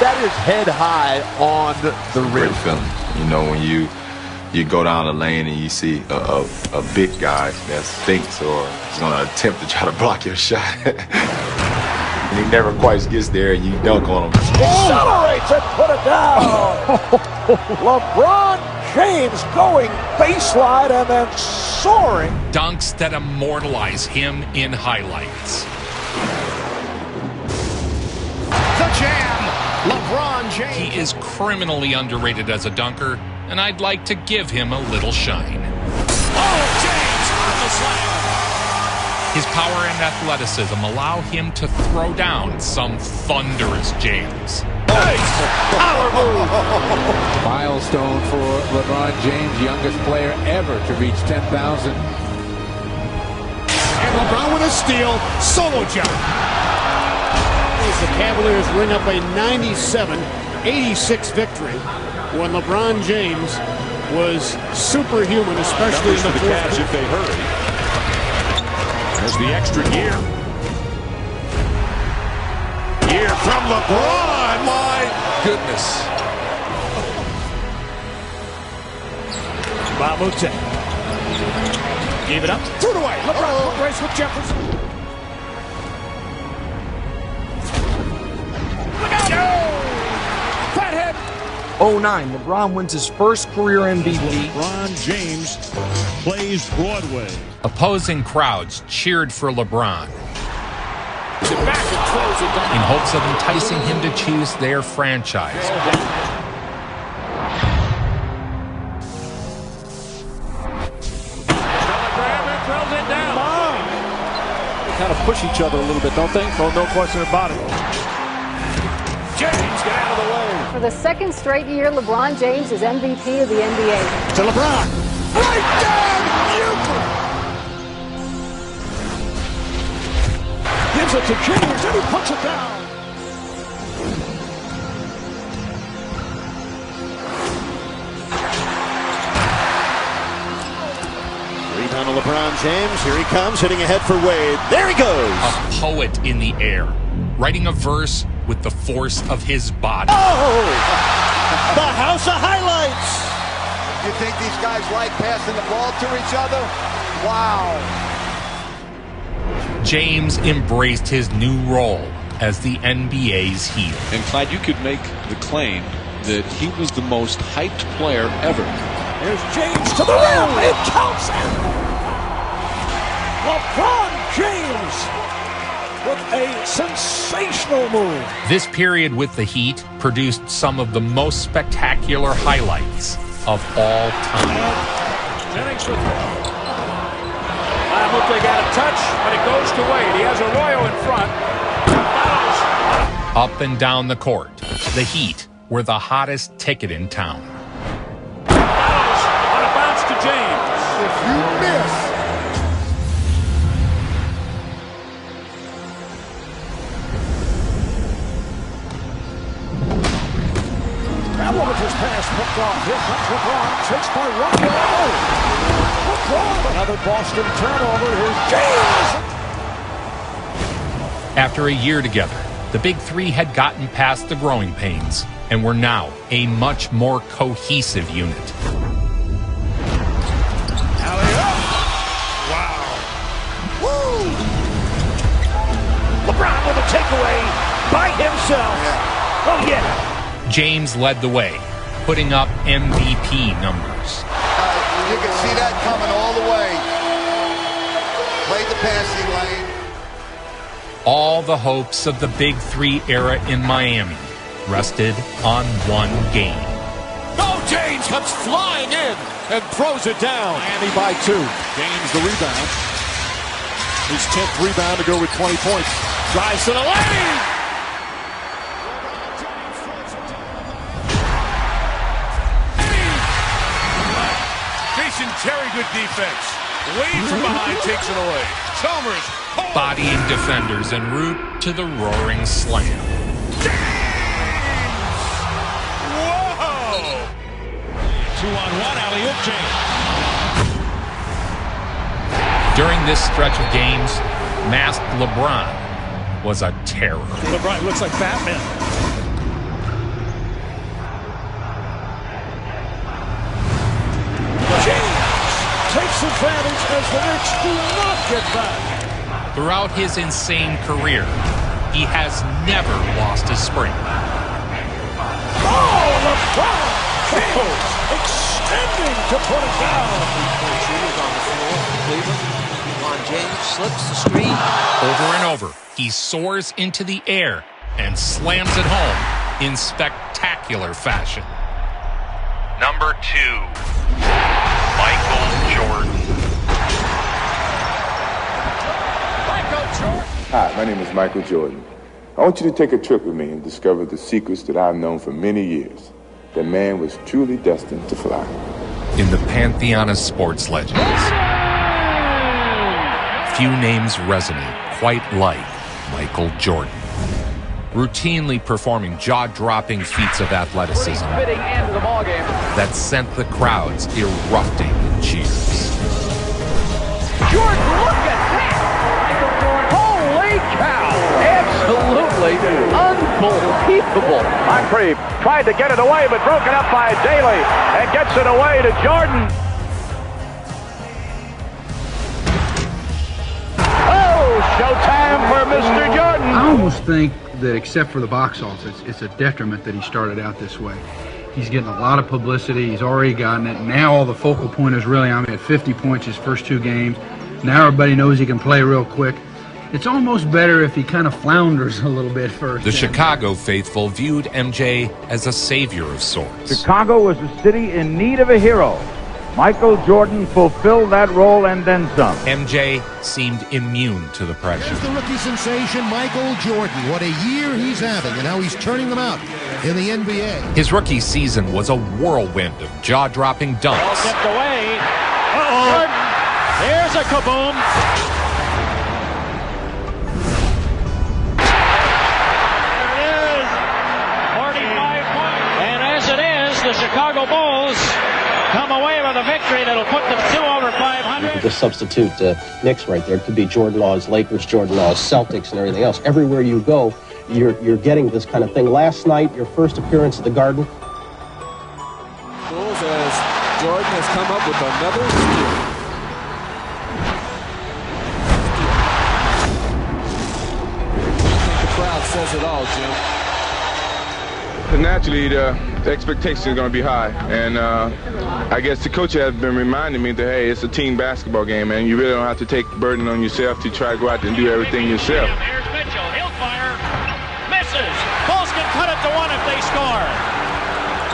That is head high on the rim. Great feeling. You know, when you go down the lane and you see a big guy that thinks or is going to attempt to try to block your shot. And he never quite gets there and you dunk on him. Accelerates and put it down. LeBron James going baseline and then soaring. Dunks that immortalize him in highlights. The jam. LeBron James. He is criminally underrated as a dunker, and I'd like to give him a little shine. Oh, James on the slam. His power and athleticism allow him to throw down some thunderous jams. Nice power move. Milestone for LeBron James, youngest player ever to reach 10,000. And LeBron with a steal, solo jump. As the Cavaliers ring up a 97-86 victory when LeBron James was superhuman, especially in the fourth quarter. If they hurry. There's the extra year. Year from LeBron, my goodness. Babute gave it up, threw it away. LeBron race with Jefferson. Look out! Fathead 2009, LeBron wins his first career MVP. LeBron James plays Broadway. Opposing crowds cheered for LeBron in hopes of enticing him to choose their franchise. Kind of push each other a little bit, don't they? Oh, no question about it. James, get out of the way. For the second straight year, LeBron James is MVP of the NBA. To LeBron. Right down, Buford. Gives it to James, and he puts it down. Rebound to LeBron James. Here he comes, hitting ahead for Wade. There he goes. A poet in the air, writing a verse with the force of his body. Oh! The house of highlights. You think these guys like passing the ball to each other? Wow. James embraced his new role as the NBA's heel. And Clyde, you could make the claim that he was the most hyped player ever. There's James to the rim. It counts. LeBron James with a sensational move. This period with the Heat produced some of the most spectacular highlights of all time. Jennings with They got a touch, but it goes to Wade. He has Arroyo in front. Up and down the court, the Heat were the hottest ticket in town. On a bounce to James. If you miss. Pavlovich's pass picked off. Here comes LeBron. Chased by Rondo. LeBron, another Boston turnover. Here's James. After a year together, the Big Three had gotten past the growing pains and were now a much more cohesive unit. Wow. Woo! LeBron with a takeaway by himself. Oh, yeah. James led the way, putting up MVP numbers. You can see that coming all the way. Played the passing lane. All the hopes of the Big Three era in Miami rested on one game. Oh, James comes flying in and throws it down. Miami by 2. James the rebound. His 10th rebound to go with 20 points. Drives to the lane. Jason Terry, good defense. Wade from behind takes it away. Chalmers. Bodying defenders en route to the roaring slam. Whoa! 2-on-1, alley-oop James. During this stretch of games, masked LeBron was a terror. LeBron looks like Batman. James takes advantage as the Knicks do not get back. Throughout his insane career, he has never lost his spring. Oh, LeBron James extending to put it down. Shooters on the floor. Cleveland. LeBron James slips the screen. Over and over, he soars into the air and slams it home in spectacular fashion. Number 2, Michael Jordan. Hi, my name is Michael Jordan. I want you to take a trip with me and discover the secrets that I've known for many years. That man was truly destined to fly. In the pantheon of sports legends, few names resonate quite like Michael Jordan. Routinely performing jaw-dropping feats of athleticism that sent the crowds erupting in cheers. Jordan, look at that! Holy cow! Absolutely unbelievable. Moncrief tried to get it away, but broken up by Daly, and gets it away to Jordan. Oh, showtime for Mr. Jordan. I almost think that except for the box office, it's a detriment that he started out this way. He's getting a lot of publicity. He's already gotten it. Now all the focal point is really on him at 50 points his first 2 games. Now everybody knows he can play real quick. It's almost better if he kind of flounders a little bit first. The Chicago faithful viewed MJ as a savior of sorts. Chicago was a city in need of a hero. Michael Jordan fulfilled that role and then some. MJ seemed immune to the pressure. There's the rookie sensation, Michael Jordan. What a year he's having and how he's turning them out in the NBA. His rookie season was a whirlwind of jaw-dropping dunks. Ball tipped away. Jordan. There's a kaboom. There it is. 45 points. And as it is, the Chicago Bulls come away with a victory that'll put them 2 over 500. You could just substitute Knicks right there. It could be Jordan Laws, Lakers, Jordan Laws, Celtics, and everything else. Everywhere you go, you're getting this kind of thing. Last night, your first appearance at the Garden. Bulls as Jordan has come up with another steal. The crowd says it all, Jim. Naturally, the expectation is going to be high, and I guess the coach has been reminding me that, hey, it's a team basketball game, and you really don't have to take the burden on yourself to try to go out there and do everything yourself. Here's Mitchell. He'll fire. Misses. Bulls can cut it to 1 if they score.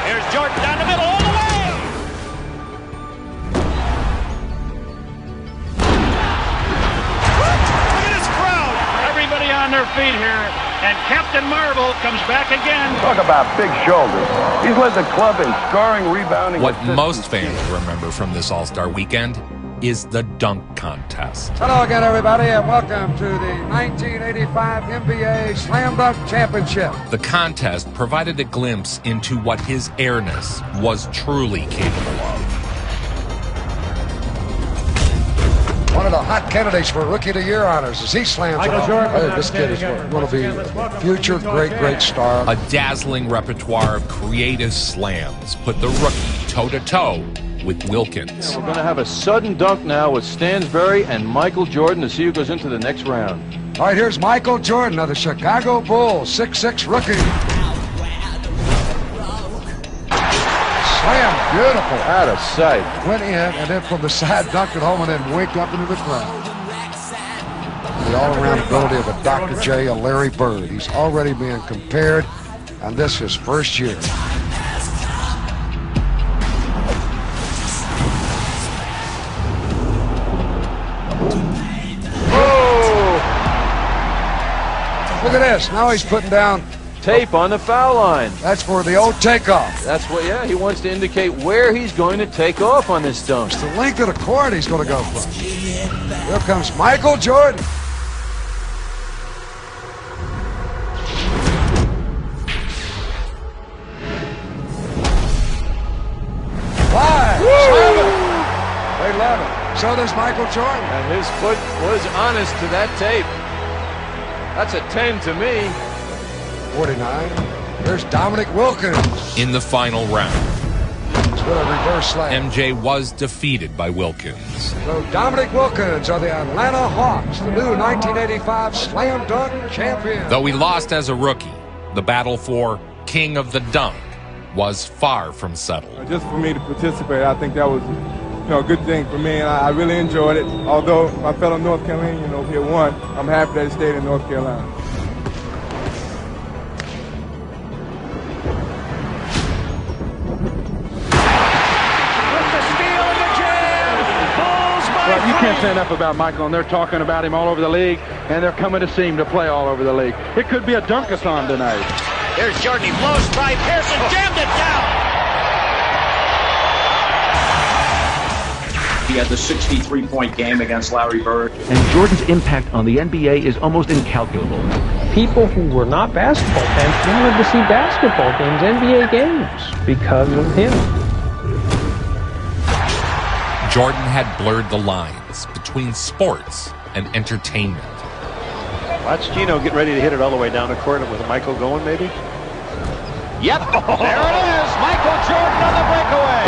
Here's Jordan down the middle all the way. Look at this crowd. Everybody on their feet here. And Captain Marvel comes back again. Talk about big shoulders. He's led the club in scoring, rebounding. What most fans remember from this All-Star weekend is the dunk contest. Hello again, everybody, and welcome to the 1985 NBA Slam Dunk Championship. The contest provided a glimpse into what his airness was truly capable of. One of the hot candidates for Rookie of the Year honors as he slams Michael it off. Jordan, Hey, this kid is going to be a future great star. A dazzling repertoire of creative slams put the rookie toe-to-toe with Wilkins. We're going to have a sudden dunk now with Stansbury and Michael Jordan to see who goes into the next round. All right, here's Michael Jordan of the Chicago Bulls, 6'6" rookie. Slam, beautiful. Out of sight. Went in, and then from the side dunked it home and then winked up into the crowd. The all-around ability of a Dr. J, a Larry Bird. He's already being compared, and this is his first year. Look at this. Now he's putting down tape on the foul line. That's for the old takeoff. That's what, yeah, he wants to indicate where he's going to take off on this dunk. It's the length of the court he's going to go from. Here comes Michael Jordan. Five. They love it. So does Michael Jordan. And his foot was honest to that tape. That's a 10 to me. 49. There's Dominic Wilkins. In the final round, It's with a reverse slam. MJ was defeated by Wilkins. So Dominic Wilkins of the Atlanta Hawks, the new 1985 Slam Dunk champion. Though he lost as a rookie, the battle for King of the Dunk was far from settled. Just for me to participate, I think that was a good thing for me, and I really enjoyed it. Although my fellow North Carolinian over here won, I'm happy that he stayed in North Carolina. Well, you can't say enough about Michael, and they're talking about him all over the league, and they're coming to see him to play all over the league. It could be a dunk-a-thon tonight. Here's Jordan. He blows by Pearson. Jammed it down. He had the 63-point game against Larry Bird. And Jordan's impact on the NBA is almost incalculable. People who were not basketball fans wanted to see basketball games, NBA games, because of him. Jordan had blurred the lines between sports and entertainment. Watch Gino get ready to hit it all the way down the court with Michael going, maybe? Yep. There it is. Michael Jordan on the breakaway.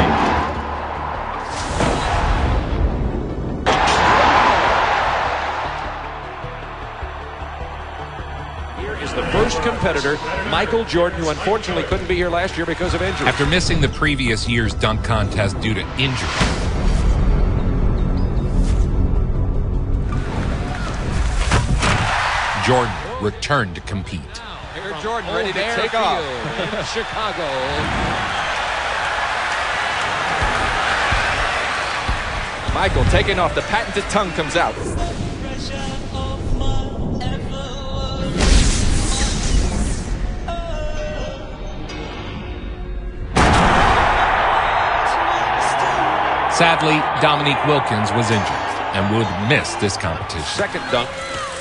Here is the first distinguished competitor, Michael Jordan, who unfortunately couldn't be here last year because of injury. After missing the previous year's dunk contest due to injury, Jordan returned to compete. Here Jordan ready to take off in Chicago. Michael taking off. The patented tongue comes out. Sadly, Dominique Wilkins was injured and would miss this competition. Second dunk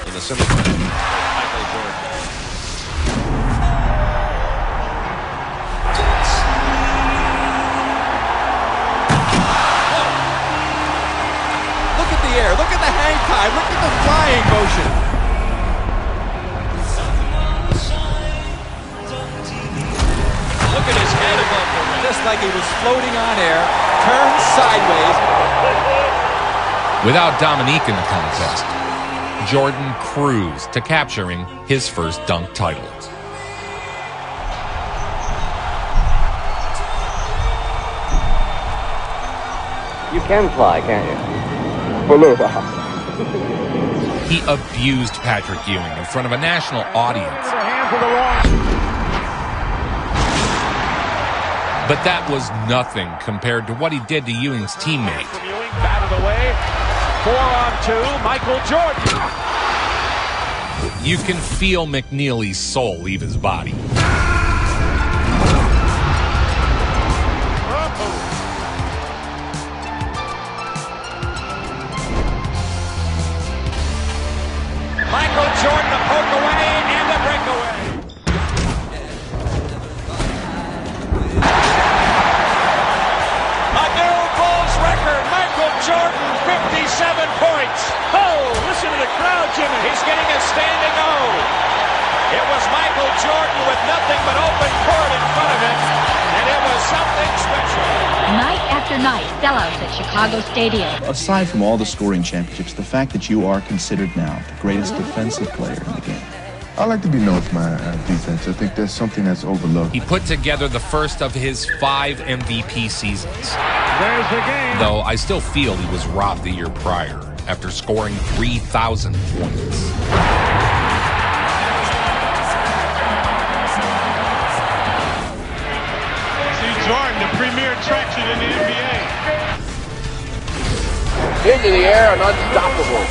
in the semifinal. Michael Jordan. Look at the air. Look at the hang time. Look at the flying motion. Look at his head above the rim. Just like he was floating on air. Turned sideways. Without Dominique in the contest, Jordan cruised to capturing his first dunk title. You can fly, can't you? For a little while. He abused Patrick Ewing in front of a national audience. But that was nothing compared to what he did to Ewing's teammate. From Ewing, batted away. 4-on-2, Michael Jordan. You can feel McNeely's soul leave his body. Michael Jordan, a poke away and a breakaway. A new Bulls record, Michael Jordan, 57 points. Oh, listen to the crowd, Jimmy. He's getting a standing O. It was Michael Jordan with nothing but open court in front of him, and it was something special. Night after night, sellouts at Chicago Stadium. Aside from all the scoring championships, the fact that you are considered now the greatest defensive player in the game. I like to be known for my defense. I think that's something that's overlooked. He put together the first of his 5 MVP seasons. There's the game. Though I still feel he was robbed the year prior after scoring 3,000 points. See Jordan, the premier attraction in the NBA. Into the air and unstoppable.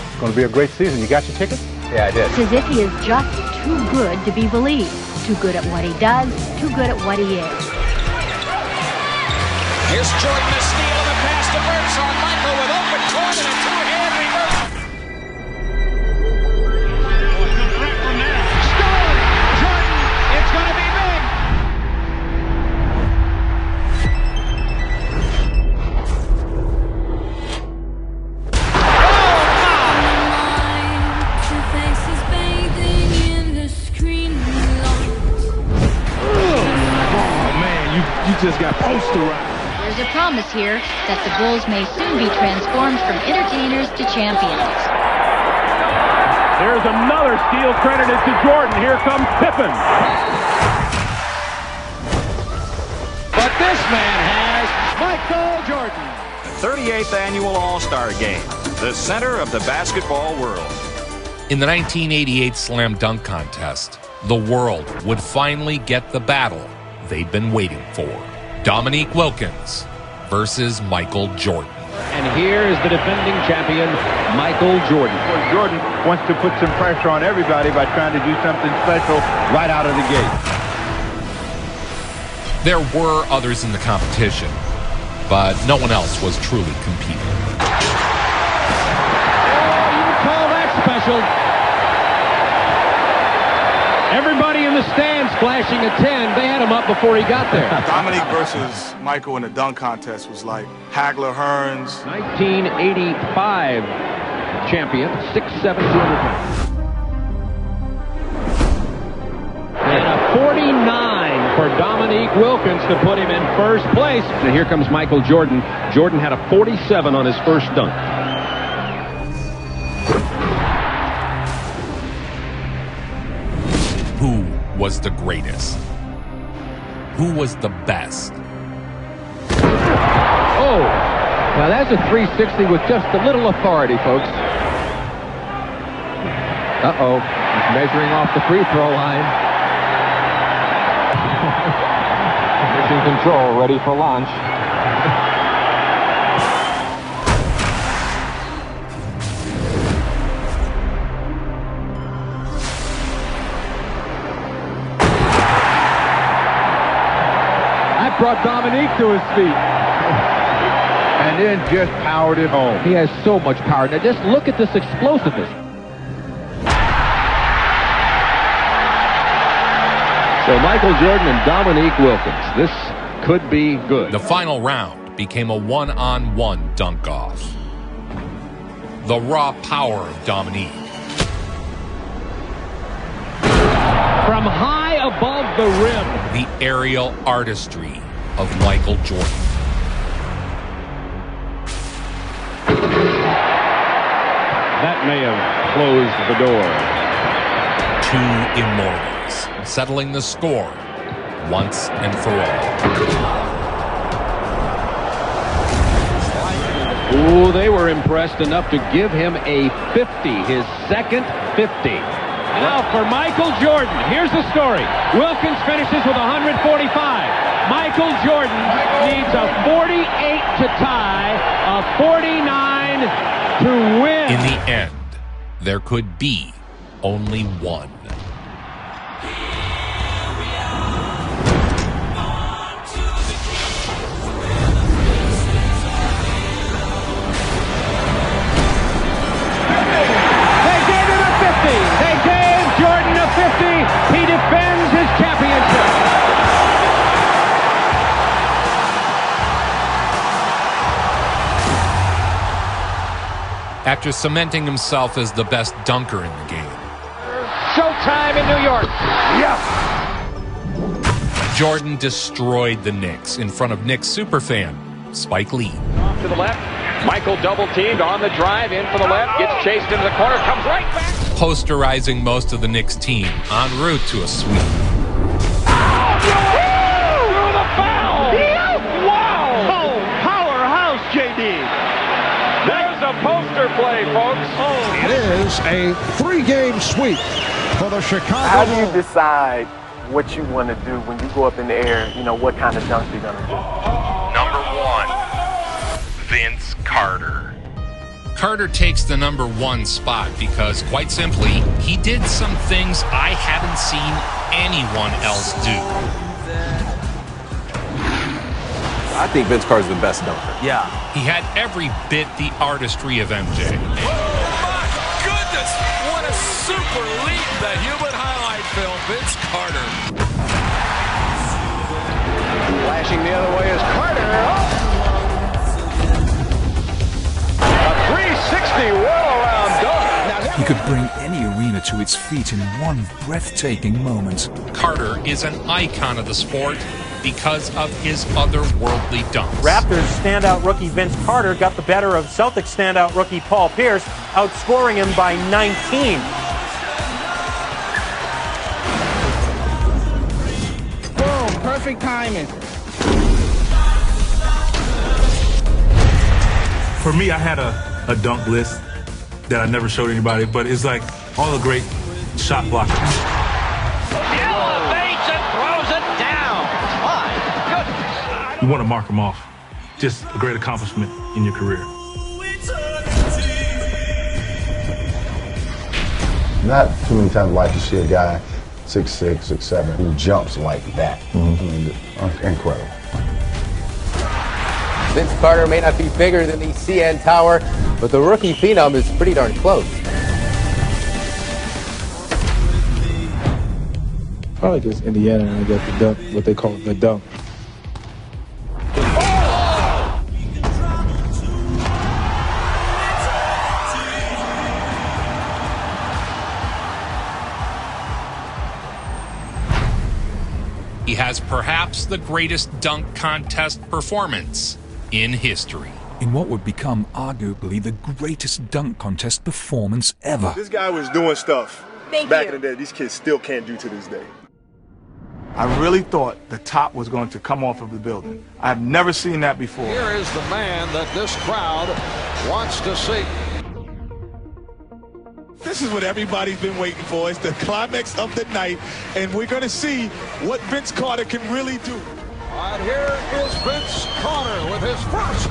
It's going to be a great season. You got your ticket? Yeah, I did. It's as if he is just too good to be believed. Too good at what he does, too good at what he is. Here's Jordan, the steal, and the pass to Burks on Michael with open court and a two-hand reverse. Threat from there. Stolen! Jordan! It's going to be big! You just got posterized. There's a promise here that the Bulls may soon be transformed from entertainers to champions. There's another steal credited to Jordan. Here comes Pippen. But this man has Michael Jordan. 38th Annual All-Star Game, the center of the basketball world. In the 1988 Slam Dunk Contest, the world would finally get the battle they'd been waiting for. Dominique Wilkins versus Michael Jordan. And here is the defending champion, Michael Jordan. Jordan wants to put some pressure on everybody by trying to do something special right out of the gate. There were others in the competition, but no one else was truly competing. You call that special? Everybody in the stands flashing a 10. They had him up before he got there. Dominique versus Michael in the dunk contest was like Hagler, Hearns. 1985 champion, 6'7", 200 pounds. And a 49 for Dominique Wilkins to put him in first place. And here comes Michael Jordan. Jordan had a 47 on his first dunk. was the greatest? Who was the best? Oh, now that's a 360 with just a little authority, folks. Uh-oh, he's measuring off the free throw line. He's in control, ready for launch. That brought Dominique to his feet. And then just powered it home. He has so much power. Now just look at this explosiveness. So Michael Jordan and Dominique Wilkins. This could be good. The final round became a one-on-one dunk-off. The raw power of Dominique. From high above the rim. The aerial artistry of Michael Jordan. That may have closed the door. Two immortals, settling the score once and for all. Ooh, they were impressed enough to give him a 50, his second 50. Now for Michael Jordan, here's the story. Wilkins finishes with 145. Michael Jordan needs a 48 to tie, a 49 to win. In the end, there could be only one. They gave him a 50. They gave Jordan a 50. He defends his championship. After cementing himself as the best dunker in the game. Showtime in New York. Yes! Jordan destroyed the Knicks in front of Knicks superfan Spike Lee. To the left, Michael double-teamed on the drive, in for the left, gets chased into the corner, comes right back. Posterizing most of the Knicks team en route to a sweep. Through the foul! Wow! Oh, powerhouse, JD. There's a poster play, folks. It is a 3-game sweep for the Chicago. How do you decide what you want to do when you go up in the air? You know, what kind of dunk you're going to do? Number 1, Vince Carter. Carter takes the number 1 spot because, quite simply, he did some things I haven't seen anyone else do. I think Vince Carter's the best dunker. Yeah. He had every bit the artistry of MJ. Oh, my goodness! What a super leap, the human highlight film, Vince Carter. Flashing the other way is Carter. A 360 whirl-around dunk. He could bring any arena to its feet in one breathtaking moment. Carter is an icon of the sport because of his otherworldly dunks. Raptors standout rookie Vince Carter got the better of Celtics standout rookie Paul Pierce, outscoring him by 19. Boom, perfect timing. For me, I had a dunk list that I never showed anybody, but it's like all the great shot blockers. Elevates and throws it down. My goodness. You want to mark them off. Just a great accomplishment in your career. Not too many times like to see a guy 6'6", 6'7", who jumps like that. Incredible. Vince Carter may not be bigger than the CN Tower, but the rookie phenom is pretty darn close. Probably because Indiana and they got the dunk, what they call the dunk. He has perhaps the greatest dunk contest performance in history. In what would become arguably the greatest dunk contest performance ever. This guy was doing stuff back in the day these kids still can't do to this day. I really thought the top was going to come off of the building. I've never seen that before. Here is the man that this crowd wants to see. This is what everybody's been waiting for. It's the climax of the night, and we're going to see what Vince Carter can really do. And here is Vince Carter with his first.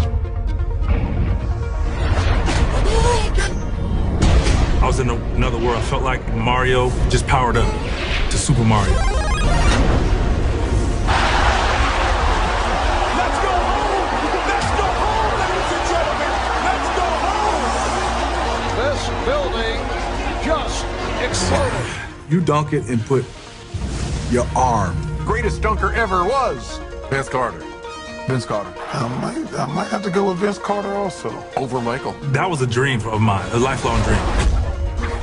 I was in another world. I felt like Mario just powered up to Super Mario. Let's go home! Let's go home, ladies and gentlemen! Let's go home! This building just exploded. You dunk it and put your arm. Greatest dunker ever was Vince Carter. Vince Carter. I might have to go with Vince Carter also. Over Michael. That was a dream of mine, a lifelong dream.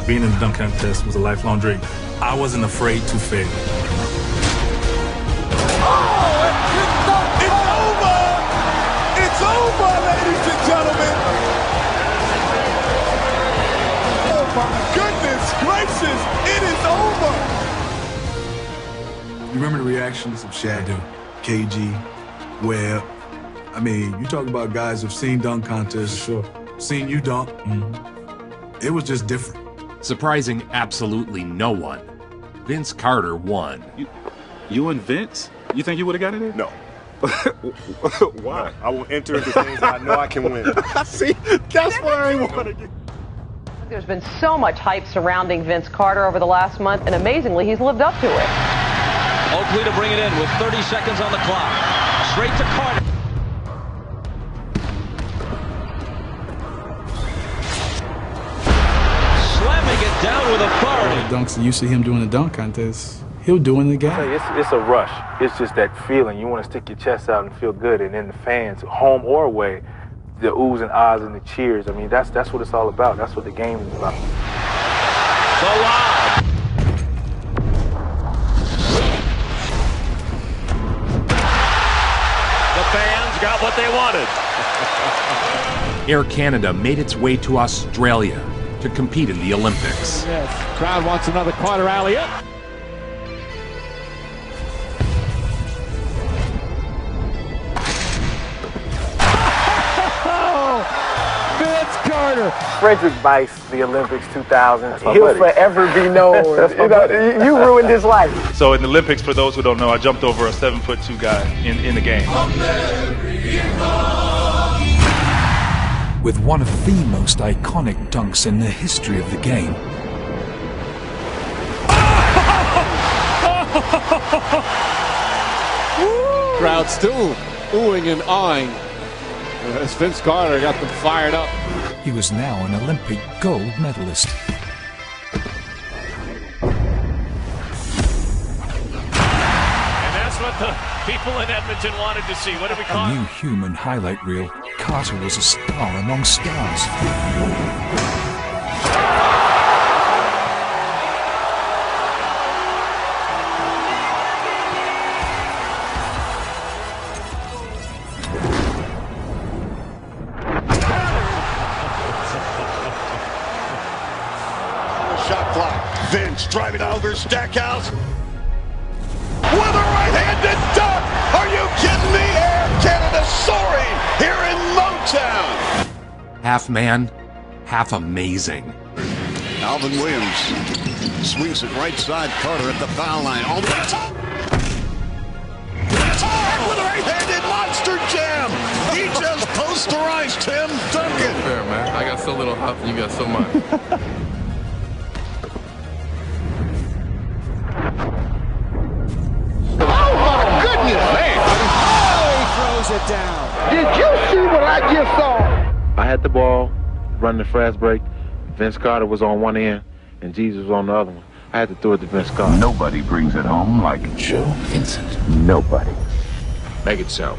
Being in the dunk contest was a lifelong dream. I wasn't afraid to fail. Oh, it's over! It's over, ladies and gentlemen! Oh my goodness gracious, it is over! You remember the reactions of Shaq, KG, Webb? I mean, you talk about guys who've seen dunk contests, sure, seen you dunk. It was just different. Surprising absolutely no one, Vince Carter won. You and Vince? You think you would have got in there? No. Why? I will enter into things that I know I can win. See, that's why I want to get. There's been so much hype surrounding Vince Carter over the last month, and amazingly, he's lived up to it. Oakley to bring it in with 30 seconds on the clock. Straight to Carter. Slamming it down with authority. Dunks, you see him doing the dunk contest, he'll do it again. It's a rush. It's just that feeling. You want to stick your chest out and feel good, and then the fans, home or away, the oohs and ahs and the cheers. I mean, that's what it's all about. That's what the game is about. The lob. The fans got what they wanted. Air Canada made its way to Australia to compete in the Olympics. Yes, crowd wants another Carter alley-oop. Vince Carter. Frederick Bice, the Olympics 2000. He'll forever be known. You ruined his life. So in the Olympics, for those who don't know, I jumped over a 7'2" guy in the game. With one of the most iconic dunks in the history of the game. Crowd still oohing and eyeing as Vince Carter got them fired up. He was now an Olympic gold medalist. And that's what the people in Edmonton wanted to see. What did we call A new human highlight reel. Carter was a star among stars. Shot clock. Vince driving over Stackhouse. With a right-handed dunk! Are you kidding me? Air Canada soaring here in Motown! Half man, half amazing. Alvin Williams swings it right side. Carter at the foul line. All the way top! With a right-handed monster jam! He just posterized Tim Duncan! Fair, man. I got so little hop and you got so much. It down. Did you see what I just saw? I had the ball, running the fast break. Vince Carter was on one end, and Jesus was on the other one. I had to throw it to Vince Carter. Nobody brings it home like Joe Vincent. Nobody. Make it so.